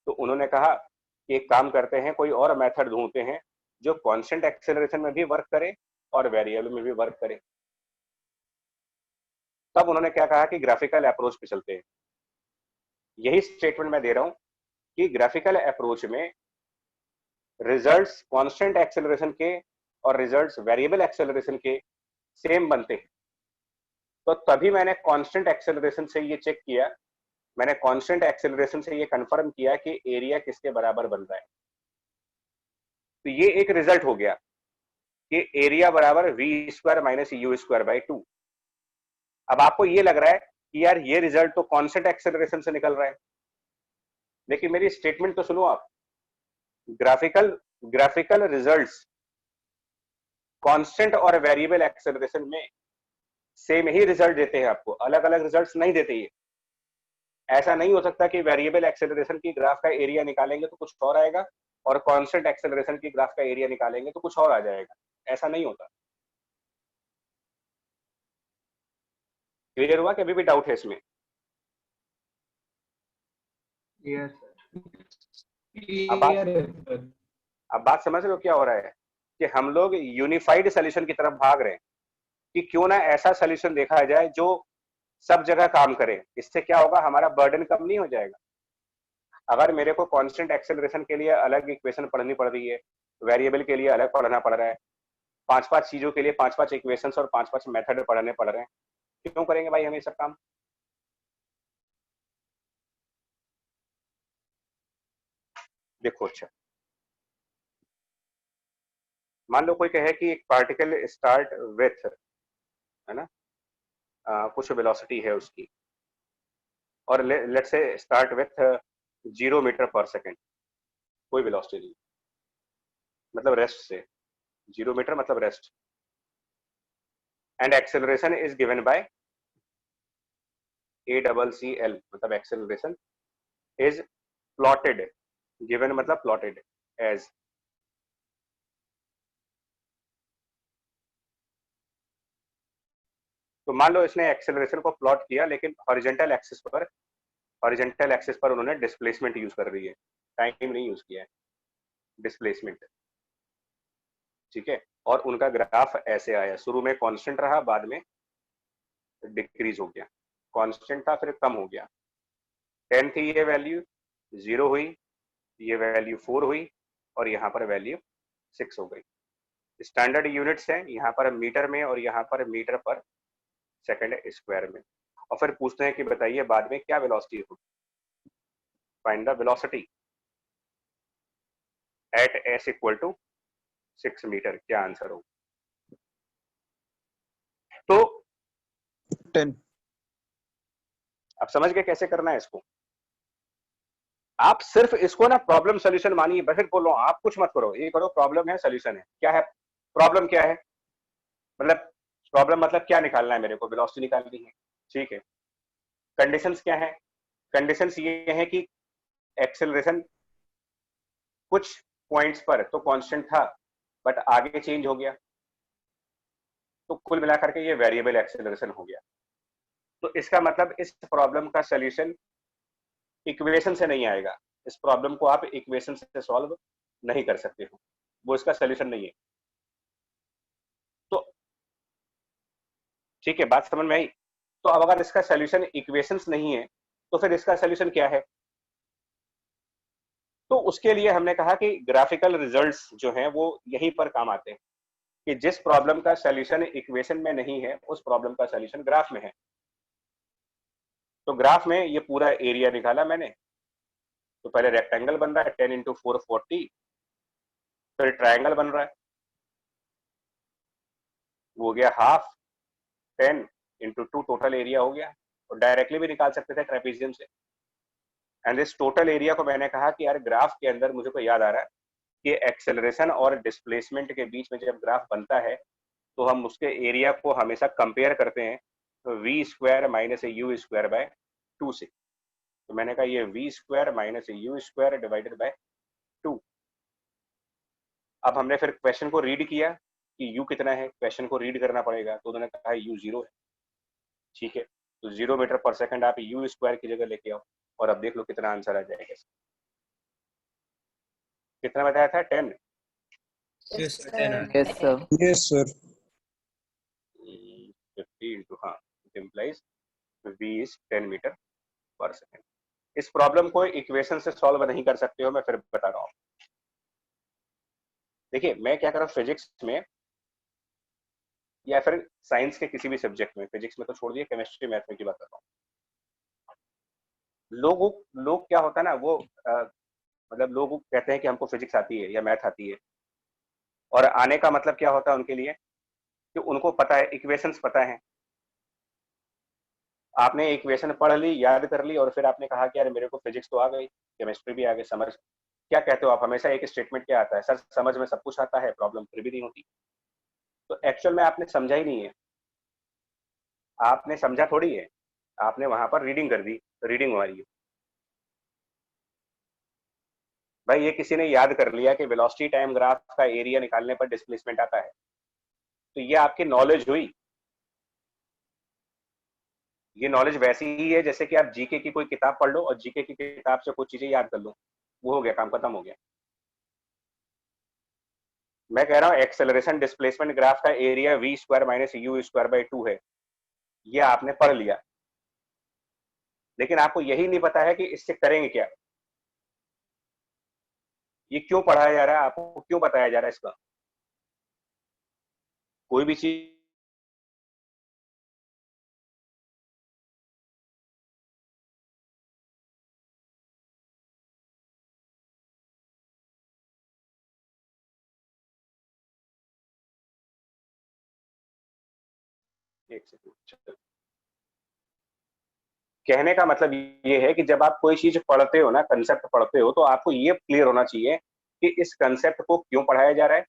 तो उन्होंने कहा कि एक काम करते हैं, कोई और मेथड ढूंढते हैं जो कांस्टेंट एक्सेलरेशन में भी वर्क करे और वेरिएबल में भी वर्क करे। तब उन्होंने क्या कहा कि ग्राफिकल अप्रोच पे चलते हैं। यही स्टेटमेंट मैं दे रहा हूं कि ग्राफिकल अप्रोच में रिजल्ट्स कांस्टेंट एक्सेलरेशन के और रिजल्ट्स वेरिएबल एक्सेलरेशन के सेम बनते हैं। तो तभी मैंने कांस्टेंट एक्सेलरेशन से ये चेक किया, मैंने कांस्टेंट एक्सेलरेशन से ये कंफर्म किया कि एरिया किसके बराबर बन रहा है। तो ये एक रिजल्ट हो गया कि एरिया बराबर v square minus you square by 2। अब आपको ये लग रहा है कि यार ये रिजल्ट तो कांस्टेंट एक्सेलरेशन से निकल रहा है, लेकिन मेरी स्टेटमेंट तो सुनो आप। ग्राफिकल रिजल्ट्स कांस्टेंट और वेरिएबल एक्सेलरेशन में सेम ही रिजल्ट देते हैं आपको, अलग अलग रिजल्ट्स नहीं देते। ये ऐसा नहीं हो सकता कि वेरिएबल एक्सेलरेशन की ग्राफ का एरिया निकालेंगे तो कुछ और आएगा और कांस्टेंट एक्सेलरेशन की ग्राफ का एरिया निकालेंगे तो कुछ और आ जाएगा। ऐसा नहीं होता। क्लियर हुआ कि अभी भी डाउट है इसमें? Yes, sir. क्लियर है सर। अब बात समझ रहे हो क्या हो रहा है कि हम लोग यूनिफाइड सोल्यूशन की तरफ भाग रहे हैं कि क्यों ना ऐसा सोल्यूशन देखा जाए जो सब जगह काम करे। इससे क्या होगा, हमारा बर्डन कम नहीं हो जाएगा। अगर मेरे को कांस्टेंट एक्सेलरेशन के लिए अलग इक्वेशन पढ़नी पड़ रही है, वेरिएबल के लिए अलग पढ़ना पड़ रहा है, 5-5 चीजों के लिए 5-5 इक्वेशंस और 5-5 मेथड पढ़ने पड़ रहे हैं, क्यों करेंगे भाई हम ये सब काम? देखो, अच्छा मान लो कोई कहे कि एक पार्टिकल स्टार्ट विथ, है ना, कुछ वेलोसिटी है उसकी, और let's say start with 0 metre पर सेकेंड, कोई वेलोसिटी नहीं, मतलब रेस्ट से 0 मीटर मतलब rest, and acceleration is given by ACCL, मतलब एक्सेलरेशन इज प्लॉटेड, गिवन मतलब प्लॉटेड एज तो मान लो इसने एक्सेलरेशन को प्लॉट किया, लेकिन हॉरिजॉन्टल एक्सिस पर उन्होंने डिस्प्लेसमेंट यूज कर रही है, टाइम नहीं यूज किया है, डिस्प्लेसमेंट। ठीक है, और उनका ग्राफ ऐसे आया, शुरू में कांस्टेंट रहा, बाद में डिक्रीज हो गया, कांस्टेंट था फिर कम हो गया, 10 थी ये वैल्यू, 0 हुई, ये वैल्यू 4 हुई, और यहाँ पर वैल्यू 6 हो गई। स्टैंडर्ड यूनिट्स हैं यहाँ पर मीटर में और यहाँ पर मीटर पर सेकंड स्क्वायर में। और फिर पूछते हैं कि बताइए बाद में क्या वेलोसिटी होगी, find the velocity at s equal to 6 metre, क्या आंसर हो? तो 10. आप समझ गए कैसे करना है इसको? आप सिर्फ इसको ना प्रॉब्लम सॉल्यूशन मानिए, फिर बोलो आप कुछ मत करो, ये करो प्रॉब्लम है सॉल्यूशन है। क्या है प्रॉब्लम? क्या है मतलब प्रॉब्लम मतलब क्या निकालना है मेरे को? वेलोसिटी निकालनी है, ठीक है। कंडीशंस क्या है? कंडीशंस ये है कि एक्सेलरेशन कुछ पॉइंट्स पर तो कांस्टेंट था बट आगे चेंज हो गया, तो कुल मिलाकर के ये वेरिएबल एक्सेलरेशन हो गया। तो इसका मतलब इस प्रॉब्लम का सॉल्यूशन इक्वेशन से नहीं आएगा, इस प्रॉब्लम को आप इक्वेशन से सॉल्व नहीं कर सकते हो, वो इसका सॉल्यूशन नहीं है। तो ठीक है, बात समझ में आई? तो अब अगर इसका सॉल्यूशन इक्वेशंस नहीं है तो फिर इसका सॉल्यूशन क्या है? तो उसके लिए हमने कहा कि ग्राफिकल रिजल्ट्स जो हैं वो यहीं पर काम आते हैं कि जिस प्रॉब्लम का सॉल्यूशन इक्वेशन में नहीं है उस प्रॉब्लम का सॉल्यूशन ग्राफ में है। तो ग्राफ में ये पूरा एरिया निकाला मैंने, तो पहले रेक्टेंगल बन रहा है 10 × 4 40, फिर ट्रायंगल बन रहा है, वो हो गया हाफ, 10 × 2 टोटल एरिया हो गया, और डायरेक्टली भी निकाल सकते थे ट्रेपेजियम से। एंड इस टोटल एरिया को मैंने कहा कि यार ग्राफ के अंदर मुझे को याद आ रहा है कि एक्सेलरेशन और डिस्प्लेसमेंट के बीच में जब ग्राफ बनता है तो हम उसके एरिया को हमेशा कंपेयर करते हैं v² - u² से। तो मैंने कहा ये v² - u² डिवाइडेड बाय 2। अब हमने फिर क्वेश्चन को रीड किया कि u कितना है, क्वेश्चन को रीड करना पड़ेगा, तो उन्होंने कहा u 0 है। ठीक है, तो 0 मीटर पर सेकंड आप u² की जगह लेके आओ और अब देख लो कितना आंसर आ जाएगा। कितना बताया था? 10। Yes, sir. 10 Yes, sir. Yes, sir. 50 into हाँ, it implies v is 10 metre per second. इस प्रॉब्लम को इक्वेशन से सॉल्व नहीं कर सकते हो, मैं फिर बता रहा हूँ। देखिए मैं क्या कर रहा हूँ, फिजिक्स में या फिर साइंस के किसी भी सब्जेक्ट में, फिजिक्स में तो छोड़ दिए, केमिस्ट्री मैथ में की बात कर रहा हूँ। लोग क्या होता है ना, वो मतलब लोग कहते हैं कि हमको फिजिक्स आती है या मैथ आती है, और आने का मतलब क्या होता है उनके लिए कि उनको पता है, इक्वेशंस पता है, आपने इक्वेशन पढ़ ली, याद कर ली, और फिर आपने कहा कि यार मेरे को फिजिक्स तो आ गई, केमिस्ट्री भी आ गई, समझ क्या कहते हो आप? हमेशा एक स्टेटमेंट क्या आता है, सर समझ में सब कुछ आता है, प्रॉब्लम फिर भी नहीं होती। तो एक्चुअल में आपने समझा ही नहीं है, आपने समझा थोड़ी है, आपने वहां पर रीडिंग कर दी, रीडिंग हमारी है भाई। ये किसी ने याद कर लिया कि वेलोसिटी टाइम ग्राफ का एरिया निकालने पर डिस्प्लेसमेंट आता है, तो ये आपकी नॉलेज हुई। ये नॉलेज वैसी ही है जैसे कि आप जीके की कोई किताब पढ़ लो और जीके की किताब से कुछ चीजें याद कर लो, वो हो गया, काम खत्म हो गया। मैं कह रहा हूँ एक्सेलरेशन डिस्प्लेसमेंट ग्राफ का area v square minus you square by 2 है, ये आपने पढ़ लिया, लेकिन आपको यही नहीं पता है कि इससे करेंगे क्या, ये क्यों पढ़ाया जा रहा है, आपको क्यों बताया जा रहा है इसका। कोई भी चीज एक सेकंड, कहने का मतलब ये है कि जब आप कोई चीज पढ़ते हो ना, कंसेप्ट पढ़ते हो, तो आपको ये क्लियर होना चाहिए कि इस कंसेप्ट को क्यों पढ़ाया जा रहा है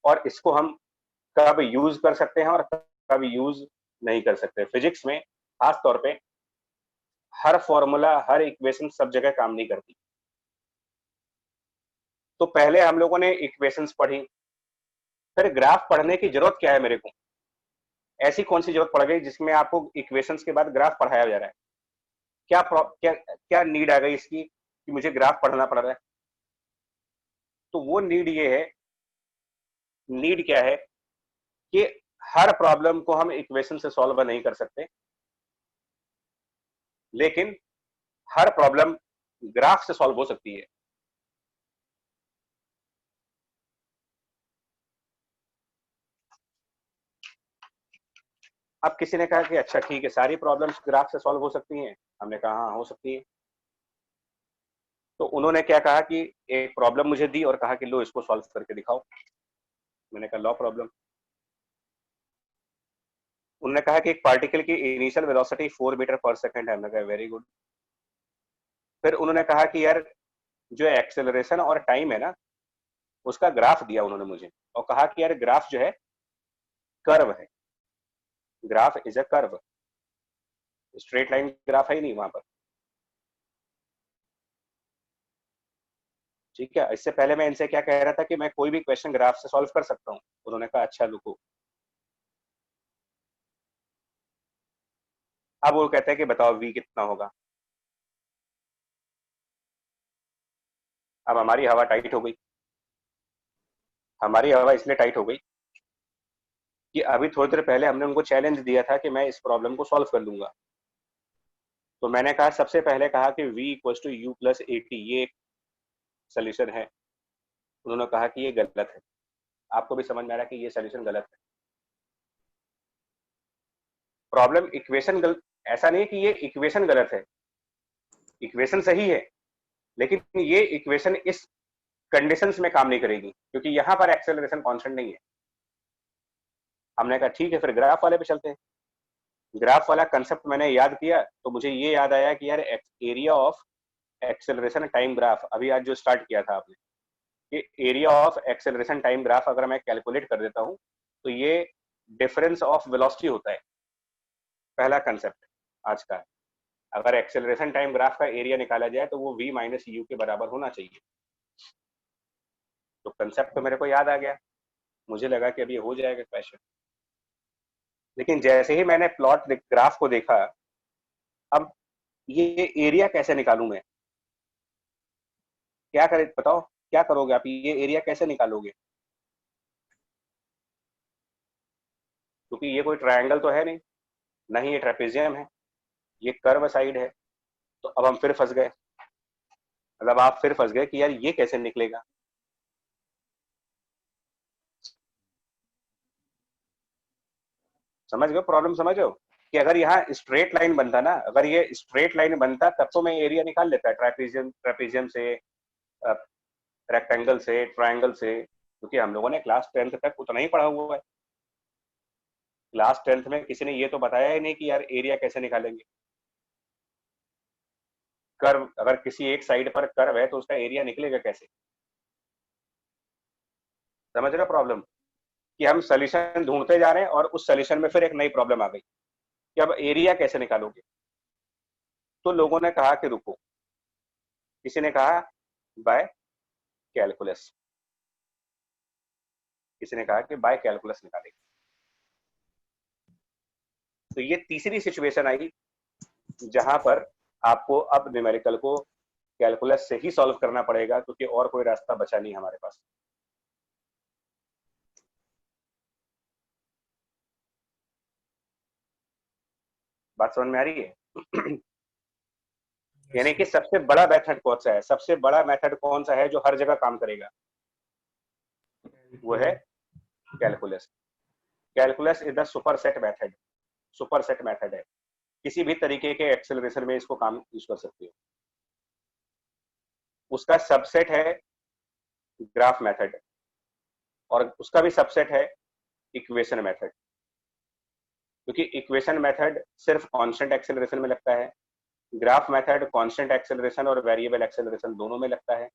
और इसको हम कब यूज कर सकते हैं और कब यूज नहीं कर सकते। फिजिक्स में खास तौर पे हर फॉर्मूला, हर इक्वेशन सब जगह काम नहीं करती। तो पहले हम लोगों ने इक्वेशंस पढ़ी, फिर ग्राफ पढ़ने की जरूरत क्या है मेरे को, ऐसी कौन सी जरूरत पड़ गई जिसमें आपको इक्वेशंस के बाद ग्राफ पढ़ाया जा रहा है? क्या क्या नीड आ गई इसकी कि मुझे ग्राफ पढ़ना पड़ रहा है? तो वो नीड ये है, नीड क्या है कि हर प्रॉब्लम को हम इक्वेशन से सॉल्व नहीं कर सकते, लेकिन हर प्रॉब्लम ग्राफ से सॉल्व हो सकती है। अब किसी ने कहा कि अच्छा ठीक है, सारी प्रॉब्लम्स ग्राफ से सॉल्व हो सकती हैं, हमने कहा हाँ हो सकती है। तो उन्होंने क्या कहा कि एक प्रॉब्लम मुझे दी और कहा कि लो इसको सॉल्व करके दिखाओ। मैंने कहा लो प्रॉब्लम। उन्होंने कहा कि एक पार्टिकल की initial velocity 4 metre per second है। हमने कहा वेरी गुड। फिर उन्होंने कहा कि यार जो एक्सेलरेशन और टाइम है ना, उसका ग्राफ दिया उन्होंने मुझे और कहा कि यार ग्राफ जो है कर्व है, graph is a curve, straight line graph है ही नहीं वहां पर। ठीक है, इससे पहले मैं इनसे क्या कह रहा था कि मैं कोई भी क्वेश्चन ग्राफ से सॉल्व कर सकता हूँ। उन्होंने कहा अच्छा रुको। अब वो कहते हैं कि बताओ v कितना होगा। अब हमारी हवा टाइट हो गई, हमारी हवा इसलिए टाइट हो गई कि अभी थोड़ी देर पहले हमने उनको चैलेंज दिया था कि मैं इस प्रॉब्लम को सॉल्व कर लूंगा। तो मैंने कहा, सबसे पहले कहा कि v equal to you plus 80 ये एक सोल्यूशन है। उन्होंने कहा कि ये गलत है। आपको भी समझ में आ रहा है कि ये सोल्यूशन गलत है। प्रॉब्लम इक्वेशन गलत, ऐसा नहीं कि ये इक्वेशन गलत है, इक्वेशन सही है, लेकिन ये इक्वेशन इस कंडीशंस में काम नहीं करेगी क्योंकि यहाँ पर एक्सेलरेशन कांस्टेंट नहीं है। हमने कहा ठीक है, फिर ग्राफ वाले पे चलते हैं। ग्राफ वाला कंसेप्ट मैंने याद किया तो मुझे ये याद आया कि यार area of acceleration time graph, अभी आज जो स्टार्ट किया था आपने, कि area of acceleration time graph अगर मैं कैलकुलेट कर देता हूँ तो ये डिफरेंस ऑफ वेलोसिटी होता है। पहला कंसेप्ट आज का, अगर एक्सेलरेशन टाइम ग्राफ का एरिया निकाला जाए तो वो v माइनस यू के बराबर होना चाहिए। तो कंसेप्ट तो मेरे को याद आ गया, मुझे लगा कि अभी हो जाएगा क्वेश्चन। लेकिन जैसे ही मैंने प्लॉट ग्राफ को देखा, अब ये एरिया कैसे निकालूं मैं? क्या करे बताओ, क्या करोगे आप, ये एरिया कैसे निकालोगे? क्योंकि ये कोई ट्रायंगल तो है नहीं, ना ही ये ट्रेपेजियम है, ये कर्व साइड है। तो अब हम फिर फंस गए, मतलब आप फिर फंस गए कि यार ये कैसे निकलेगा। समझ गए प्रॉब्लम, समझ रहे हो कि अगर यहाँ स्ट्रेट लाइन बनता ना, अगर ये स्ट्रेट लाइन बनता तब तो मैं एरिया निकाल लेता, ट्रेपेजियम ट्रेपेजियम से, रेक्टेंगल से, ट्रायंगल से, क्योंकि हम लोगों ने क्लास 10th तक उतना ही पढ़ा हुआ है। क्लास 10th में किसी ने ये तो बताया ही नहीं कि यार एरिया कैसे निकालेंगे। कर्व, अगर किसी एक साइड पर कर्व है तो उसका एरिया निकलेगा कैसे? समझ रहे हो प्रॉब्लम? कि हम सॉल्यूशन ढूंढते जा रहे हैं और उस सॉल्यूशन में फिर एक नई प्रॉब्लम आ गई कि अब एरिया कैसे निकालोगे। तो लोगों ने कहा कि रुको, किसी ने कहा बाय कैलकुलस, किसी ने कहा कि बाय कैलकुलस निकालेंगे। तो ये तीसरी सिचुएशन आई जहां पर आपको अब न्यूमेरिकल को कैलकुलस से ही सॉल्व करना पड़ेगा, क्योंकि और कोई रास्ता बचा नहीं हमारे पास। बात समझ में आ रही है? यानी कि सबसे बड़ा मेथड कौन सा है? सबसे बड़ा मेथड कौन सा है जो हर जगह काम करेगा? वो है calculus. Calculus is the superset method. Superset method है, किसी भी तरीके के एक्सेलरेशन में इसको काम यूज कर सकते हो। उसका सबसेट है ग्राफ मेथड, और उसका भी सबसेट है इक्वेशन मेथड, क्योंकि इक्वेशन मेथड सिर्फ कांस्टेंट एक्सेलरेशन में लगता है, ग्राफ मेथड कांस्टेंट एक्सेलरेशन और वेरिएबल एक्सेलरेशन दोनों में लगता है,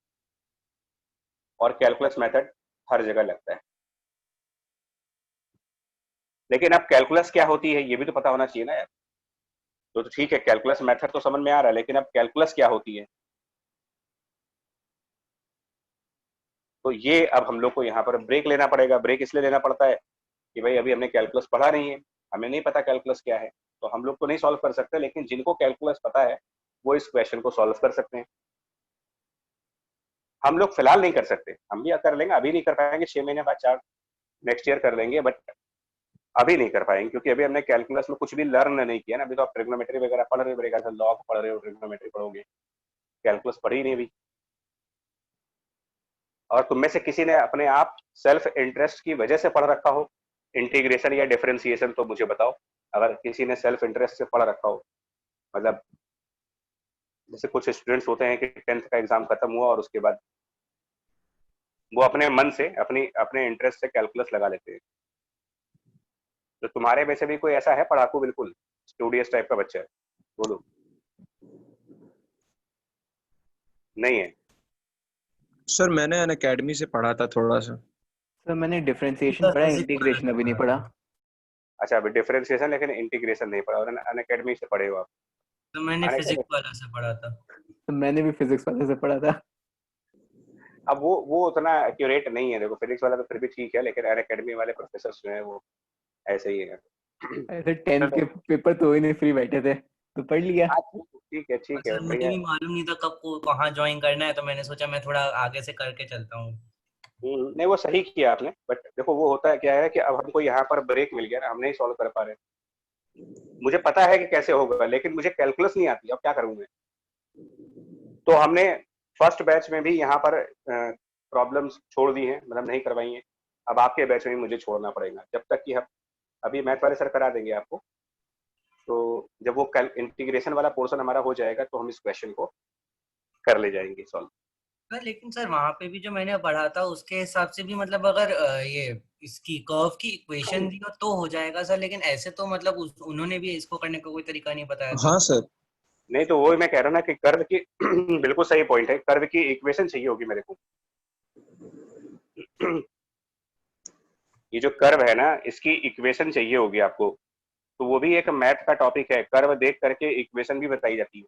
और कैलकुलस मेथड हर जगह लगता है। लेकिन अब कैलकुलस क्या होती है ये भी तो पता होना चाहिए ना यार। तो ठीक है, कैलकुलस मेथड तो समझ में आ रहा है, लेकिन अब कैलकुलस क्या होती है? तो ये अब हम लोग को यहाँ पर ब्रेक लेना पड़ेगा। ब्रेक इसलिए लेना पड़ता है कि भाई अभी हमने कैलकुलस पढ़ा नहीं है, हमें नहीं पता कैलकुलस क्या है, तो हम लोग तो नहीं सॉल्व कर सकते, लेकिन जिनको कैलकुलस पता है वो इस क्वेश्चन को सॉल्व कर सकते हैं। हम लोग फिलहाल नहीं कर सकते, हम भी कर लेंगे, अभी नहीं कर पाएंगे, 6 महीने बाद, 4 नेक्स्ट ईयर कर लेंगे, बट अभी नहीं कर पाएंगे क्योंकि अभी हमने कैलकुलस में कुछ भी लर्न नहीं किया ना। अभी तो आप ट्रिग्नोमेट्री वगैरह पढ़ रहे हो, मेरे ख्याल से लॉग पढ़ रहे हो, ट्रिग्नोमेट्री पढ़ोगे, कैलकुलस पढ़ी नहीं अभी। और तुम में से किसी ने अपने आप सेल्फ इंटरेस्ट की वजह से पढ़ रखा हो इंटीग्रेशन या डिफरेंशिएशन, तो मुझे बताओ। अगर किसी ने सेल्फ इंटरेस्ट से पढ़ रखा हो, मतलब जैसे कुछ स्टूडेंट्स होते हैं कि 10th का एग्जाम खत्म हुआ और उसके बाद वो अपने मन से अपने इंटरेस्ट से कैलकुलस लगा लेते हैं। तो तुम्हारे में से भी कोई ऐसा है पढ़ाकू, बिल्कुल स्टूडियस टाइप का बच्चा है? बोलो। नहीं है? सर मैंने अन अकेडमी से पढ़ा था थोड़ा सा। सर मैंने डिफरेंशिएशन पढ़ा, इंटीग्रेशन अभी नहीं पढ़ा। अच्छा, अभी डिफरेंशिएशन, लेकिन इंटीग्रेशन नहीं पढ़ा, और अन अकेडमी से पढ़े हो आप? तो मैंने फिजिक्स वाला से पढ़ा था। तो मैंने भी फिजिक्स वाले से पढ़ा था। अब वो उतना एक्यूरेट नहीं है। देखो फिजिक्स वाला तो फिर भी ठीक है, लेकिन अन अकेडमी वाले प्रोफेसर जो है वो ऐसे ही है। ऐसे 10th के पेपर तो ही नहीं, फ्री बैठे थे तो पढ़ लिया। ठीक है, ठीक है, सर मुझे बढ़िया। भी मालूम नहीं था कब को कहाँ ज्वाइन करना है, तो मैंने सोचा मैं थोड़ा आगे से करके चलता हूँ। नहीं, वो सही किया आपने, बट देखो वो होता है क्या है कि अब हमको यहाँ पर ब्रेक मिल गया ना, हम नहीं सॉल्व कर पा रहे। मुझे पता है कि कैसे होगा, लेकिन मुझे कैलकुलस नहीं आती, अब क्या करूँ मैं? तो हमने फर्स्ट बैच में भी यहाँ पर प्रॉब्लम्स छोड़ दी हैं, मतलब नहीं करवाई हैं। अब आपके बैच में भी मुझे छोड़ना पड़ेगा, जब तक कि हम अभी मैथ वाले सर करा देंगे आपको। तो जब वो इंटीग्रेशन वाला पोर्शन हमारा हो जाएगा तो हम इस क्वेश्चन को कर ले जाएंगे सॉल्व। सर लेकिन सर वहाँ पे भी जो मैंने पढ़ा था उसके हिसाब से भी मतलब अगर ये इसकी कर्व की इक्वेशन दी हो तो हो जाएगा सर, लेकिन ऐसे तो मतलब उन्होंने भी इसको करने का कोई तरीका नहीं बताया था। हाँ सर। नहीं, तो वो मैं कह रहा हूँ ना कि कर्व की बिल्कुल सही पॉइंट है, कर्व की इक्वेशन चाहिए होगी मेरे को। ये जो कर्व है ना, इसकी इक्वेशन चाहिए होगी आपको, तो वो भी एक मैथ का टॉपिक है। कर्व देख करके इक्वेशन भी बताई जाती है।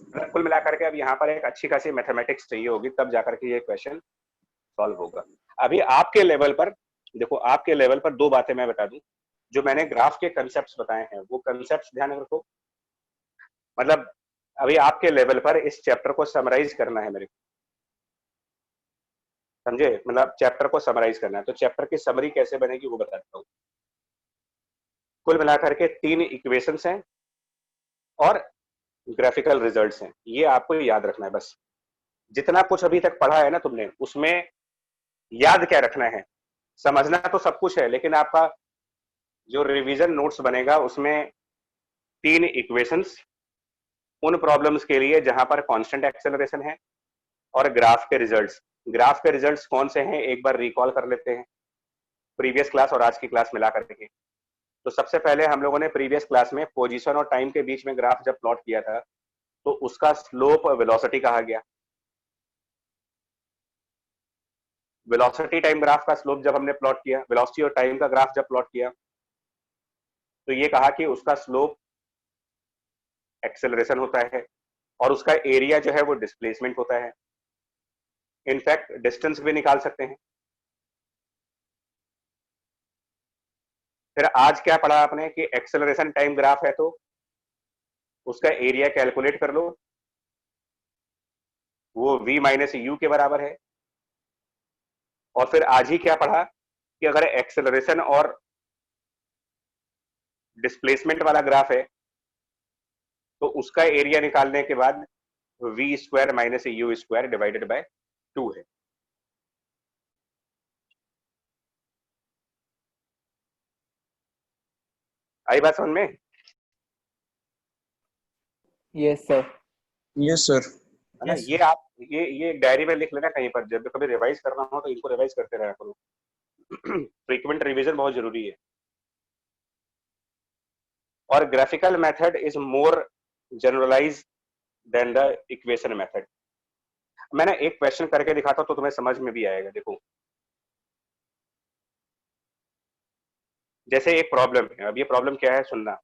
मतलब कुल मिलाकर के अब यहाँ पर एक अच्छी खासी मैथमेटिक्स चाहिए होगी, तब जाकर के ये क्वेश्चन सॉल्व होगा। अभी आपके लेवल पर देखो, आपके लेवल पर 2 बातें मैं बता दूं। जो मैंने ग्राफ के कंसेप्ट बताए हैं वो कंसेप्ट ध्यान रखो। मतलब अभी आपके लेवल पर इस चैप्टर को समराइज करना है मेरे को, समझे? मतलब चैप्टर को समराइज करना है, तो चैप्टर की समरी कैसे बनेगी वो बताता हूँ। कुल मिलाकर के 3 इक्वेशंस हैं और ग्राफिकल रिजल्ट्स हैं, ये आपको याद रखना है बस। जितना कुछ अभी तक पढ़ा है ना तुमने, उसमें याद क्या रखना है? समझना तो सब कुछ है, लेकिन आपका जो रिवीजन नोट्स बनेगा उसमें 3 इक्वेशंस उन प्रॉब्लम्स के लिए जहां पर कांस्टेंट एक्सेलरेशन है, और ग्राफ के रिजल्ट्स। ग्राफ के रिजल्ट्स कौन से हैं एक बार रिकॉल कर लेते हैं, प्रीवियस क्लास और आज की क्लास मिला करके। तो सबसे पहले हम लोगों ने प्रीवियस क्लास में पोजीशन और टाइम के बीच में ग्राफ जब प्लॉट किया था तो उसका स्लोप वेलोसिटी कहा गया। वेलोसिटी टाइम ग्राफ का स्लोप जब हमने प्लॉट किया, वेलोसिटी और टाइम का ग्राफ जब प्लॉट किया, तो ये कहा कि उसका स्लोप एक्सेलरेशन होता है और उसका एरिया जो है वो डिस्प्लेसमेंट होता है। इनफैक्ट डिस्टेंस भी निकाल सकते हैं। फिर आज क्या पढ़ा आपने कि एक्सेलरेशन टाइम ग्राफ है तो उसका एरिया कैलकुलेट कर लो, वो v माइनस यू के बराबर है। और फिर आज ही क्या पढ़ा कि अगर एक्सेलरेशन और डिस्प्लेसमेंट वाला ग्राफ है तो उसका एरिया निकालने के बाद v square minus you square divided by 2 है। आई बात समझ में? Yes sir. Yes sir. है ना? ये आप ये डायरी में लिख लेना कहीं पर, जब कभी रिवाइज करना हो तो इनको रिवाइज करते रहना करो। फ्रीक्वेंट रिवीजन बहुत जरूरी है। और graphical method is more generalise than the equation method. मैंने एक क्वेश्चन करके दिखाता तो तुम्हें समझ में भी आएगा। देखो, जैसे एक प्रॉब्लम है। अब ये प्रॉब्लम क्या है सुनना।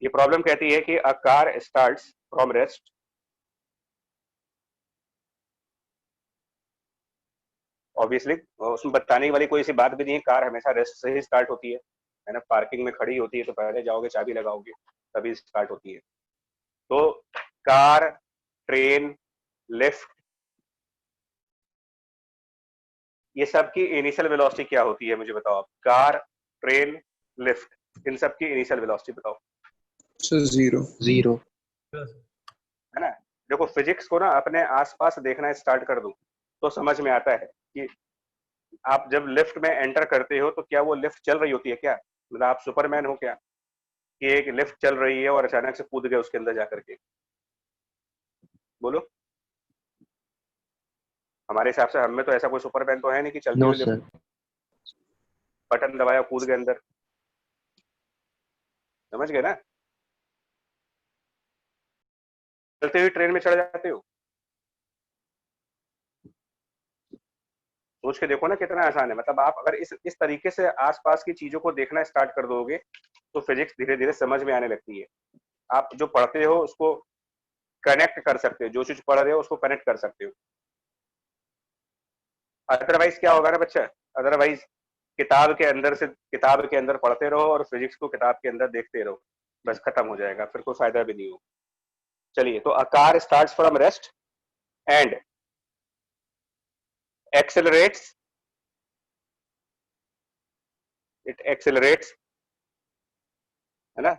ये प्रॉब्लम कहती है कि a car starts from rest obviously उसमें बताने वाली कोई सी बात भी नहीं है। कार हमेशा रेस्ट से ही स्टार्ट होती है ना। पार्किंग में खड़ी होती है तो पहले जाओगे चाबी लगाओगे तभी स्टार्ट होती है। तो कार, ट्रेन, लिफ्ट, ये सब की इनिशियल वेलोसिटी क्या होती है मुझे बताओ आप। कार, ट्रेन, लिफ्ट, इन सब की इनिशियल वेलोसिटी बताओ। Sir zero. है ना? देखो, फिजिक्स को ना अपने आसपास देखना स्टार्ट कर दो तो समझ में आता है कि आप जब लिफ्ट में एंटर करते हो तो क्या वो लिफ्ट चल रही होती है क्या? मतलब आप सुपरमैन हो क्या कि एक लिफ्ट चल रही है और अचानक से कूद गए उसके अंदर जाकर के? बोलो। हमारे हिसाब से हम में तो ऐसा कोई सुपरमैन तो है नहीं कि चलती हुई लिफ्ट बटन दबाया कूद गए अंदर। समझ गए ना? चलते हुए ट्रेन में चढ़ जाते हो। सोच के देखो ना कितना आसान है। मतलब आप अगर इस तरीके से आसपास की चीजों को देखना स्टार्ट कर दोगे तो फिजिक्स धीरे धीरे समझ में आने लगती है। आप जो पढ़ते हो उसको कनेक्ट कर सकते हो, जो चीज पढ़ रहे हो उसको कनेक्ट कर सकते हो। अदरवाइज क्या होगा ना बच्चा, अदरवाइज किताब के अंदर पढ़ते रहो और फिजिक्स को किताब के अंदर देखते रहो, बस खत्म हो जाएगा, फिर कोई फायदा भी नहीं हो। चलिए, तो a car starts from rest and accelerates है ना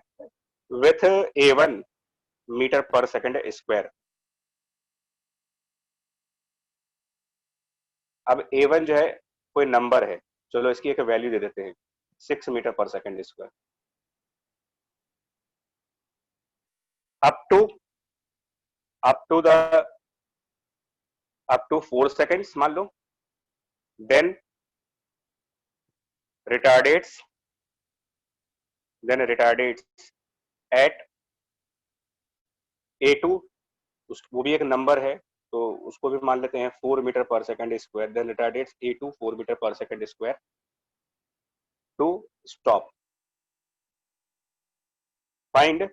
with a1 metre per second square. अब a1 जो है कोई नंबर है, चलो इसकी एक वैल्यू दे देते हैं 6 metre per second square. Up to 4 seconds मान लो। देन retardates at a2, वो भी एक नंबर है तो उसको भी मान लेते हैं 4 metre per second square. Then retards at a2 4 metre per second square to stop. Find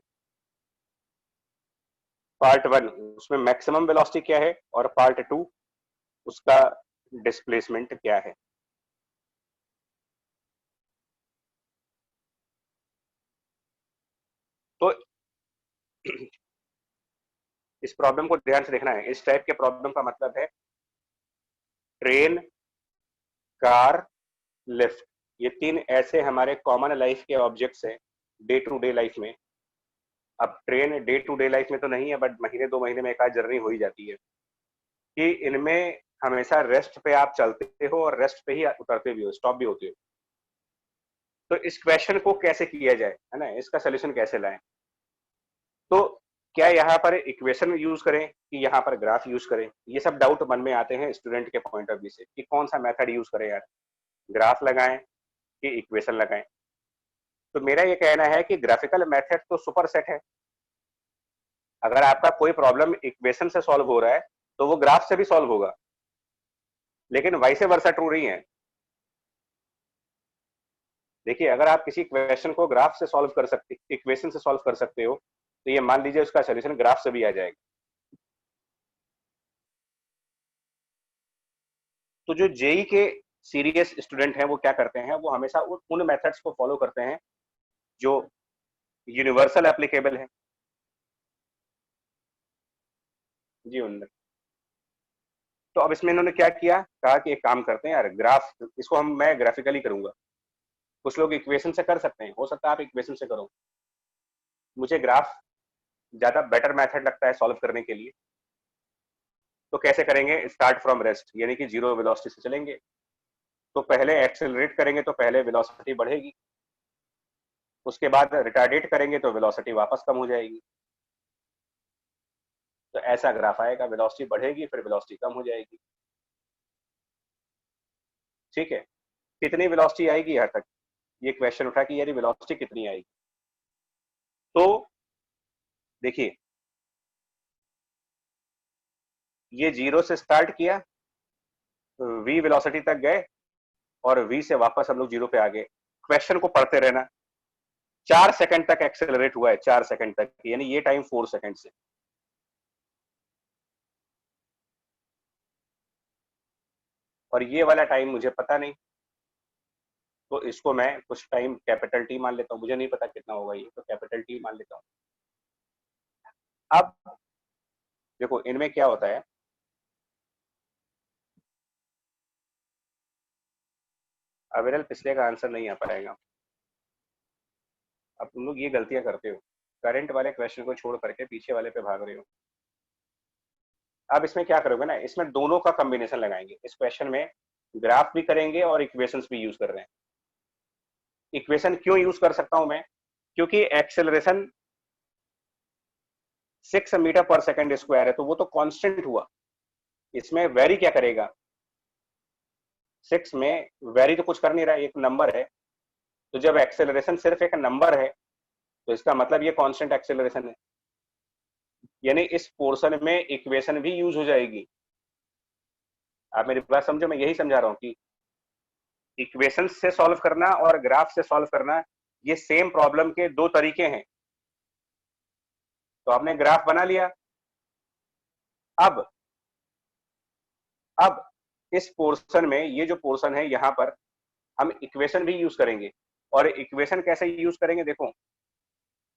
part 1 उसमें मैक्सिमम वेलोसिटी क्या है और पार्ट 2 उसका डिस्प्लेसमेंट क्या है। तो इस प्रॉब्लम को ध्यान से देखना है। इस टाइप के प्रॉब्लम का मतलब है ट्रेन, कार, लिफ्ट, ये तीन ऐसे हमारे कॉमन लाइफ के ऑब्जेक्ट्स हैं डे टू डे लाइफ में। अब train day to day life में तो नहीं है, बट महीने 2 महीने में एक आध जर्नी हो ही जाती है कि इनमें हमेशा रेस्ट पे आप चलते हो और रेस्ट पे ही उतरते भी हो, स्टॉप भी होते हो। तो इस क्वेश्चन को कैसे किया जाए, है ना, इसका सोल्यूशन कैसे लाएं? तो क्या यहाँ पर इक्वेशन यूज करें कि यहाँ पर ग्राफ यूज करें? ये सब डाउट मन में आते हैं स्टूडेंट के पॉइंट ऑफ व्यू से कि कौन सा मेथड यूज करें यार, ग्राफ लगाएं की इक्वेशन लगाएं। तो मेरा ये कहना है कि ग्राफिकल मेथड तो सुपर सेट है। अगर आपका कोई प्रॉब्लम इक्वेशन से सॉल्व हो रहा है तो वो ग्राफ से भी सॉल्व होगा, लेकिन वाइस वर्सा ट्रू नहीं है। देखिए, अगर आप किसी क्वेश्चन को ग्राफ से सॉल्व कर सकते, इक्वेशन से सॉल्व कर सकते हो, तो ये मान लीजिए उसका सॉल्यूशन ग्राफ से भी आ जाएगा। तो जो जेई के सीरियस स्टूडेंट हैं वो क्या करते हैं, वो हमेशा उन मेथड्स को फॉलो करते हैं जो यूनिवर्सल एप्लीकेबल है। जी उन्नत। तो अब इसमें इन्होंने क्या किया, कहा कि एक काम करते हैं यार, ग्राफ इसको मैं ग्राफिकली करूंगा। कुछ लोग इक्वेशन से कर सकते हैं, हो सकता है आप इक्वेशन से करो, मुझे ग्राफ ज्यादा बेटर मेथड लगता है सॉल्व करने के लिए। तो कैसे करेंगे, स्टार्ट फ्रॉम रेस्ट, यानी कि जीरो वेलोसिटी से चलेंगे। तो पहले एक्सेलरेट करेंगे तो पहले वेलोसिटी बढ़ेगी, उसके बाद रिटार्डेट करेंगे तो वेलोसिटी वापस कम हो जाएगी। तो ऐसा ग्राफ आएगा, वेलोसिटी बढ़ेगी फिर वेलोसिटी कम हो जाएगी। ठीक है, कितनी वेलोसिटी आएगी, यहाँ तक ये क्वेश्चन उठा कि यार वेलोसिटी कितनी आएगी। तो देखिए, ये जीरो से स्टार्ट किया, वी वेलोसिटी तक गए और वी से वापस हम लोग जीरो पे आ गए। क्वेश्चन को पढ़ते रहना। 4 सेकंड तक एक्सेलरेट हुआ है, 4 सेकंड तक, यानी ये टाइम 4 सेकंड से। और ये वाला टाइम मुझे पता नहीं, तो इसको मैं कुछ टाइम कैपिटल टी मान लेता हूं। मुझे नहीं पता कितना होगा ये, तो कैपिटल टी मान लेता हूं। अब देखो इनमें क्या होता है, अविरल पिछले का आंसर नहीं आ पाएगा। अब तुम लोग ये गलतियां करते हो, करंट वाले क्वेश्चन को छोड़ करके पीछे वाले पे भाग रहे हो। अब इसमें क्या करोगे ना, इसमें दोनों का कॉम्बिनेशन लगाएंगे। इस क्वेश्चन में ग्राफ भी करेंगे और इक्वेशंस भी यूज कर रहे हैं। इक्वेशन क्यों यूज कर सकता हूं मैं, क्योंकि acceleration 6 metre per second square है, तो वो तो कांस्टेंट हुआ। इसमें वेरी क्या करेगा, 6 में वेरी तो कुछ कर नहीं रहा है, एक नंबर है। तो जब एक्सेलरेशन सिर्फ एक नंबर है तो इसका मतलब ये कांस्टेंट एक्सेलरेशन है, यानी इस पोर्शन में इक्वेशन भी यूज हो जाएगी। आप मेरी बात समझो, मैं यही समझा रहा हूं कि इक्वेशन से सॉल्व करना और ग्राफ से सॉल्व करना ये सेम प्रॉब्लम के दो तरीके हैं। तो आपने ग्राफ बना लिया, अब इस पोर्शन में, ये जो पोर्शन है यहां पर हम इक्वेशन भी यूज करेंगे। और इक्वेशन कैसे यूज करेंगे, देखो,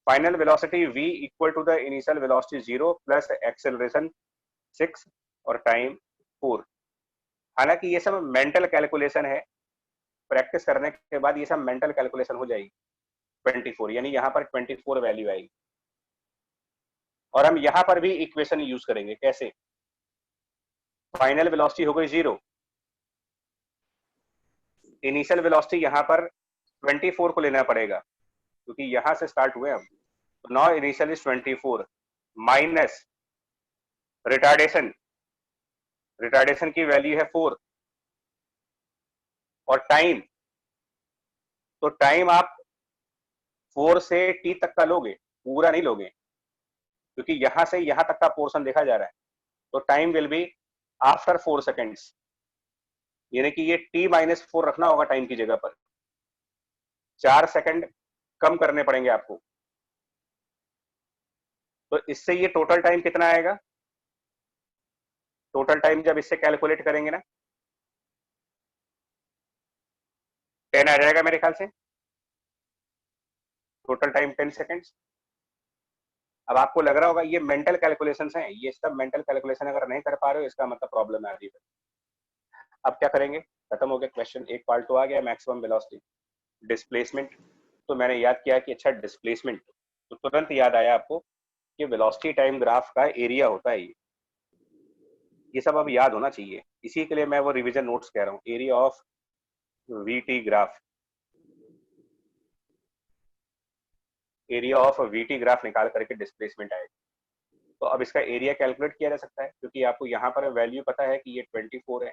final velocity v equal to the initial velocity 0 plus acceleration 6 और टाइम 4। हालांकि ये सब मेंटल कैलकुलेशन है, प्रैक्टिस करने के बाद ये सब मेंटल कैलकुलेशन हो जाएगी। 24 यानी यहाँ पर 24 वैल्यू आएगी। और हम यहाँ पर भी इक्वेशन यूज करेंगे। कैसे, फाइनल वेलोसिटी हो गई 0, इनिशियल वेलोसिटी यहाँ पर 24 को लेना पड़ेगा क्योंकि यहां से स्टार्ट हुए हम। तो now initial is 24 minus retardation, retardation की वैल्यू है 4 और टाइम, तो टाइम आप 4 से t तक का लोगे, पूरा नहीं लोगे क्योंकि यहां से यहां तक का पोर्शन देखा जा रहा है। तो time will be after 4 seconds, यानी कि ये t-4 रखना होगा टाइम की जगह पर। 4 सेकंड कम करने पड़ेंगे आपको। तो इससे ये टोटल टाइम कितना आएगा, टोटल टाइम जब इससे कैलकुलेट करेंगे ना 10 आ जाएगा मेरे ख्याल से, टोटल टाइम 10 सेकेंड्स। अब आपको लग रहा होगा ये मेंटल कैलकुलेशंस हैं, ये सब मेंटल कैलकुलेशन अगर नहीं कर पा रहे हो इसका मतलब प्रॉब्लम आ रही है। अब क्या करेंगे, खत्म हो गया क्वेश्चन, एक पार्ट तो आ गया, मैक्सिमम वेलोसिटी। डिस्प्लेसमेंट, तो मैंने याद किया कि अच्छा डिस्प्लेसमेंट, तो तुरंत याद आया आपको कि वेलोसिटी टाइम ग्राफ का एरिया होता है ये सब अब याद होना चाहिए। इसी के लिए मैं वो रिवीजन नोट्स कह रहा हूँ। Area of VT graph, area of VT graph निकाल करके डिस्प्लेसमेंट आएगा। तो अब इसका एरिया कैलकुलेट किया जा सकता है क्योंकि आपको यहाँ पर वैल्यू पता है कि ये 24 है,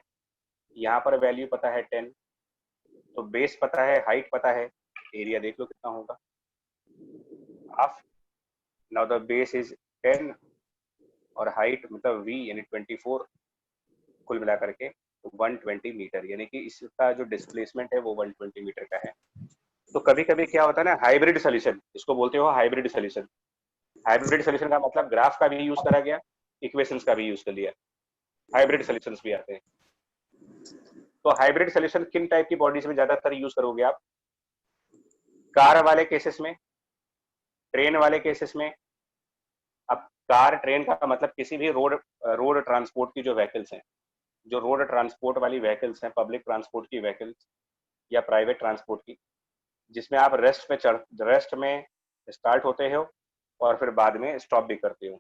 यहाँ पर वैल्यू पता है 10, तो बेस पता है, हाइट पता है, एरिया देख लो कितना होगा, half. Now the base is 10 और हाइट मतलब v यानी 24, कुल मिला करके 120 मीटर, यानी कि इसका जो डिस्प्लेसमेंट है वो 120 मीटर का है। तो कभी कभी क्या होता है ना, हाइब्रिड सोल्यूशन, इसको बोलते हो हाइब्रिड सोल्यूशन। हाइब्रिड सोल्यूशन का मतलब ग्राफ का भी यूज करा गया, इक्वेशंस का भी यूज कर लिया, हाइब्रिड सोल्यूशंस भी आते हैं। तो हाइब्रिड सोल्यूशन किन टाइप की बॉडीज में ज्यादातर यूज करोगे आप? कार वाले केसेस में, ट्रेन वाले केसेस में। अब कार ट्रेन का मतलब किसी भी रोड रोड ट्रांसपोर्ट की जो व्हीकल्स हैं, जो रोड ट्रांसपोर्ट वाली व्हीकल्स हैं, पब्लिक ट्रांसपोर्ट की व्हीकल्स या प्राइवेट ट्रांसपोर्ट की, जिसमें आप रेस्ट में स्टार्ट होते हो और फिर बाद में स्टॉप भी करते हो।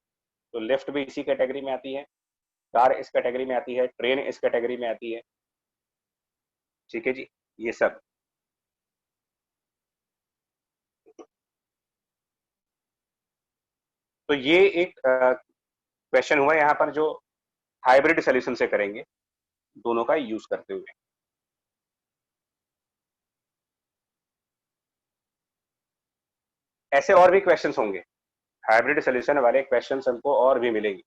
तो लिफ्ट भी इसी कैटेगरी में आती है, कार इस कैटेगरी में आती है, ट्रेन इस कैटेगरी में आती है। ठीक है जी, ये सब। तो ये एक क्वेश्चन हुआ यहाँ पर जो हाइब्रिड सोल्यूशन से करेंगे, दोनों का यूज करते हुए। ऐसे और भी क्वेश्चंस होंगे, हाइब्रिड सोल्यूशन वाले क्वेश्चंस हमको और भी मिलेंगे।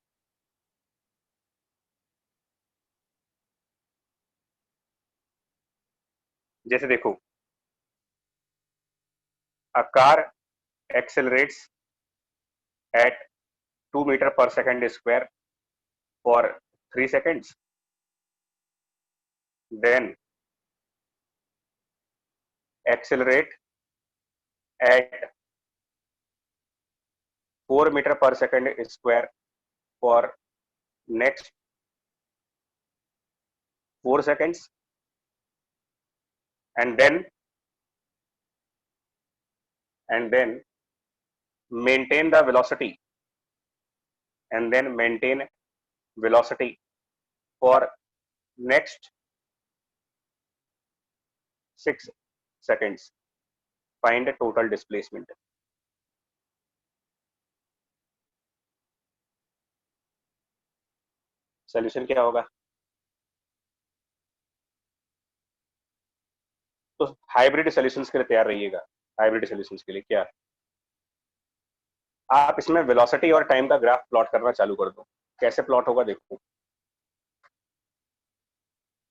जैसे देखो, a car accelerates at 2 meter per second square for 3 seconds, then accelerate at 4 meter per second square for next 4 seconds, and then maintain the velocity, and then maintain velocity for next 6 seconds. Find the total displacement. Solution क्या होगा? तो hybrid solutions के लिए तैयार रहिएगा। Hybrid solutions के लिए क्या, आप इसमें वेलोसिटी और टाइम का ग्राफ प्लॉट करना चालू कर दो। कैसे प्लॉट होगा देखो।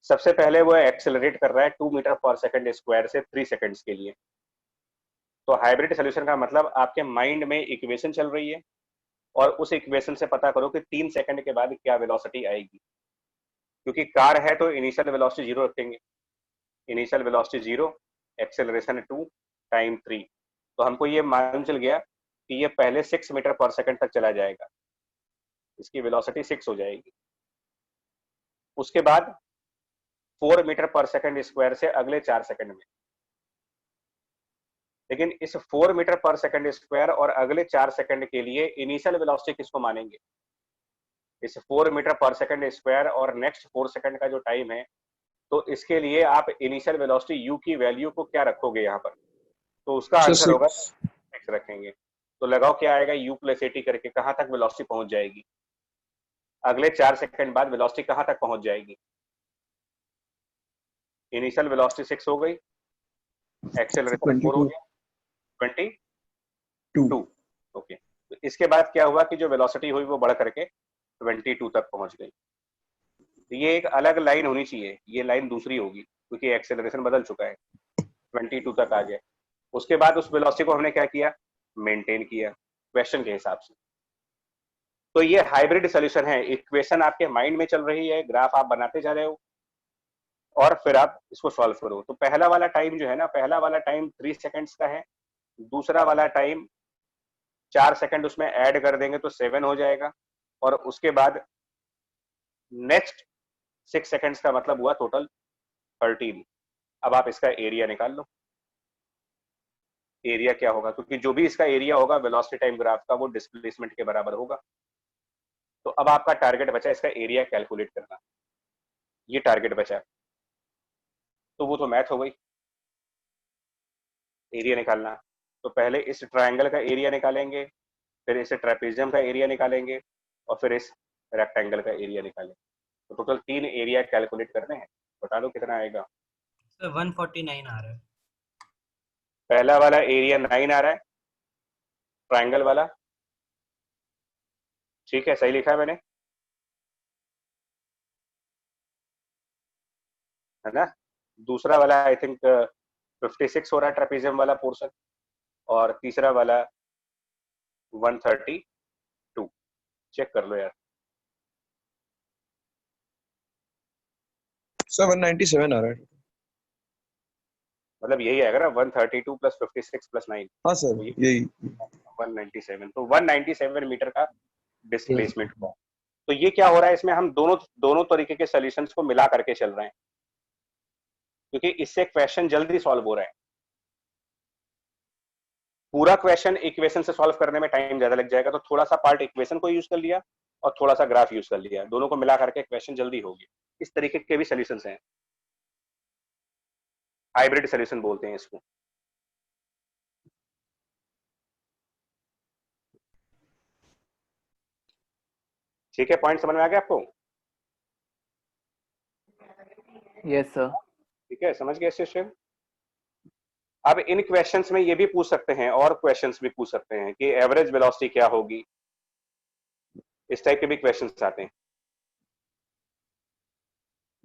सबसे पहले वो एक्सेलरेट कर रहा है 2 मीटर पर सेकंड स्क्वायर से 3 सेकंड्स के लिए। तो हाइब्रिड सॉल्यूशन का मतलब आपके माइंड में इक्वेशन चल रही है और उस इक्वेशन से पता करो कि 3 सेकंड के बाद क्या वेलोसिटी आएगी। क्योंकि कार है तो इनिशियल वेलोसिटी 0 रखेंगे, इनिशियल वेलोसिटी 0, एक्सेलरेशन 2, टाइम 3। तो हमको ये मालूम चल गया कि ये पहले 6 मीटर पर सेकंड तक चला जाएगा, इसकी वेलोसिटी 6 हो जाएगी। उसके बाद 4 मीटर पर सेकंड स्क्वायर से अगले 4 सेकंड में। लेकिन इस 4 मीटर पर सेकंड स्क्वायर और अगले 4 सेकंड के लिए इनिशियल वेलोसिटी किसको मानेंगे? इस 4 मीटर पर सेकंड स्क्वायर और नेक्स्ट 4 सेकंड का जो टाइम है, तो इसके लिए आप इनिशियल वेलोसिटी u की वैल्यू को क्या रखोगे यहाँ पर? तो उसका आंसर होगा x रखेंगे। तो लगाओ क्या आएगा, u प्लस 80 करके कहाँ तक वेलोसिटी पहुंच जाएगी? अगले 4 सेकंड बाद वेलोसिटी कहाँ तक पहुंच जाएगी? इनिशियल वेलोसिटी 6 हो गई, एक्सेलरेशन 4 हो गया, 22। ओके, तो इसके बाद क्या हुआ कि जो वेलोसिटी हुई वो बढ़ करके 22 तक पहुंच गई। तो ये एक अलग लाइन होनी चाहिए, ये लाइन दूसरी होगी क्योंकि एक्सेलरेशन बदल चुका है, 22 तक आ गया। उसके बाद उस वेलोसिटी को हमने क्या किया, मेंटेन किया क्वेश्चन के हिसाब से। तो ये हाइब्रिड सॉल्यूशन है, इक्वेशन आपके माइंड में चल रही है, ग्राफ आप बनाते जा रहे हो और फिर आप इसको सॉल्व करो। तो पहला वाला टाइम जो है ना, पहला वाला टाइम 3 सेकंड्स का है, दूसरा वाला टाइम 4 सेकंड उसमें ऐड कर देंगे तो 7 हो जाएगा, और उसके बाद नेक्स्ट 6 सेकंड्स का मतलब हुआ टोटल 13। अब आप इसका एरिया निकाल लो, एरिया क्या होगा, क्योंकि जो भी इसका एरिया होगा वेलोसिटी टाइम ग्राफ का वो डिस्प्लेसमेंट के बराबर होगा। तो अब आपका टारगेट बचा इसका एरिया कैलकुलेट करना, ये टारगेट बचा। तो वो तो मैथ हो गई, एरिया निकालना। तो पहले इस ट्रायंगल का एरिया निकालेंगे, फिर इस ट्रेपेजियम का एरिया निकालेंगे और फिर इस रेक्टेंगल का एरिया निकालेंगे। तो टोटल 3 एरिया कैलकुलेट करने हैं, बता दो कितना आएगा। तो 149 आ रहा है। पहला वाला एरिया 9 आ रहा है, ट्राइंगल वाला, ठीक है, सही लिखा है मैंने, है ना। दूसरा वाला आई थिंक 56 हो रहा है, ट्रेपेजियम वाला पोर्शन, और तीसरा वाला 132। चेक कर लो यार। सर 197 आ रहा है। मतलब यही आएगा ना, 132 प्लस 56 प्लस 9, हाँ सर यही। 197। तो 197 मीटर का डिस्प्लेसमेंट हुआ। तो ये क्या हो रहा है, इसमें हम दोनों दोनों तरीके के सॉल्यूशंस को मिला करके चल रहे हैं, क्योंकि इससे क्वेश्चन जल्दी सॉल्व हो रहा है। पूरा क्वेश्चन इक्वेशन से सॉल्व करने में टाइम ज्यादा लग जाएगा, तो थोड़ा सा पार्ट इक्वेशन को यूज कर लिया और थोड़ा सा ग्राफ यूज कर लिया, दोनों को मिला करके क्वेश्चन जल्दी होगी। इस तरीके के भी सॉल्यूशंस हैं, हाइब्रिड सॉल्यूशन बोलते हैं इसको। ठीक है, पॉइंट समझ में आ गया आपको? Yes sir. ठीक है, समझ गए सिस्टम। अब इन क्वेश्चंस में ये भी पूछ सकते हैं, और क्वेश्चंस भी पूछ सकते हैं कि एवरेज वेलोसिटी क्या होगी, इस टाइप के भी क्वेश्चंस आते हैं।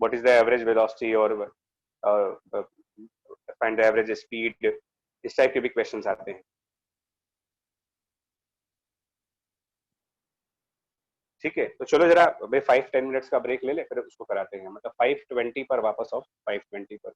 What is the average velocity, और फाइंड द एवरेज स्पीड, इस टाइप के भी क्वेश्चंस आते हैं। ठीक है, तो चलो जरा भाई 5-10 मिनट्स का ब्रेक ले ले, फिर उसको कराते हैं, मतलब 5:20 पर वापस आओ, 5:20 पर।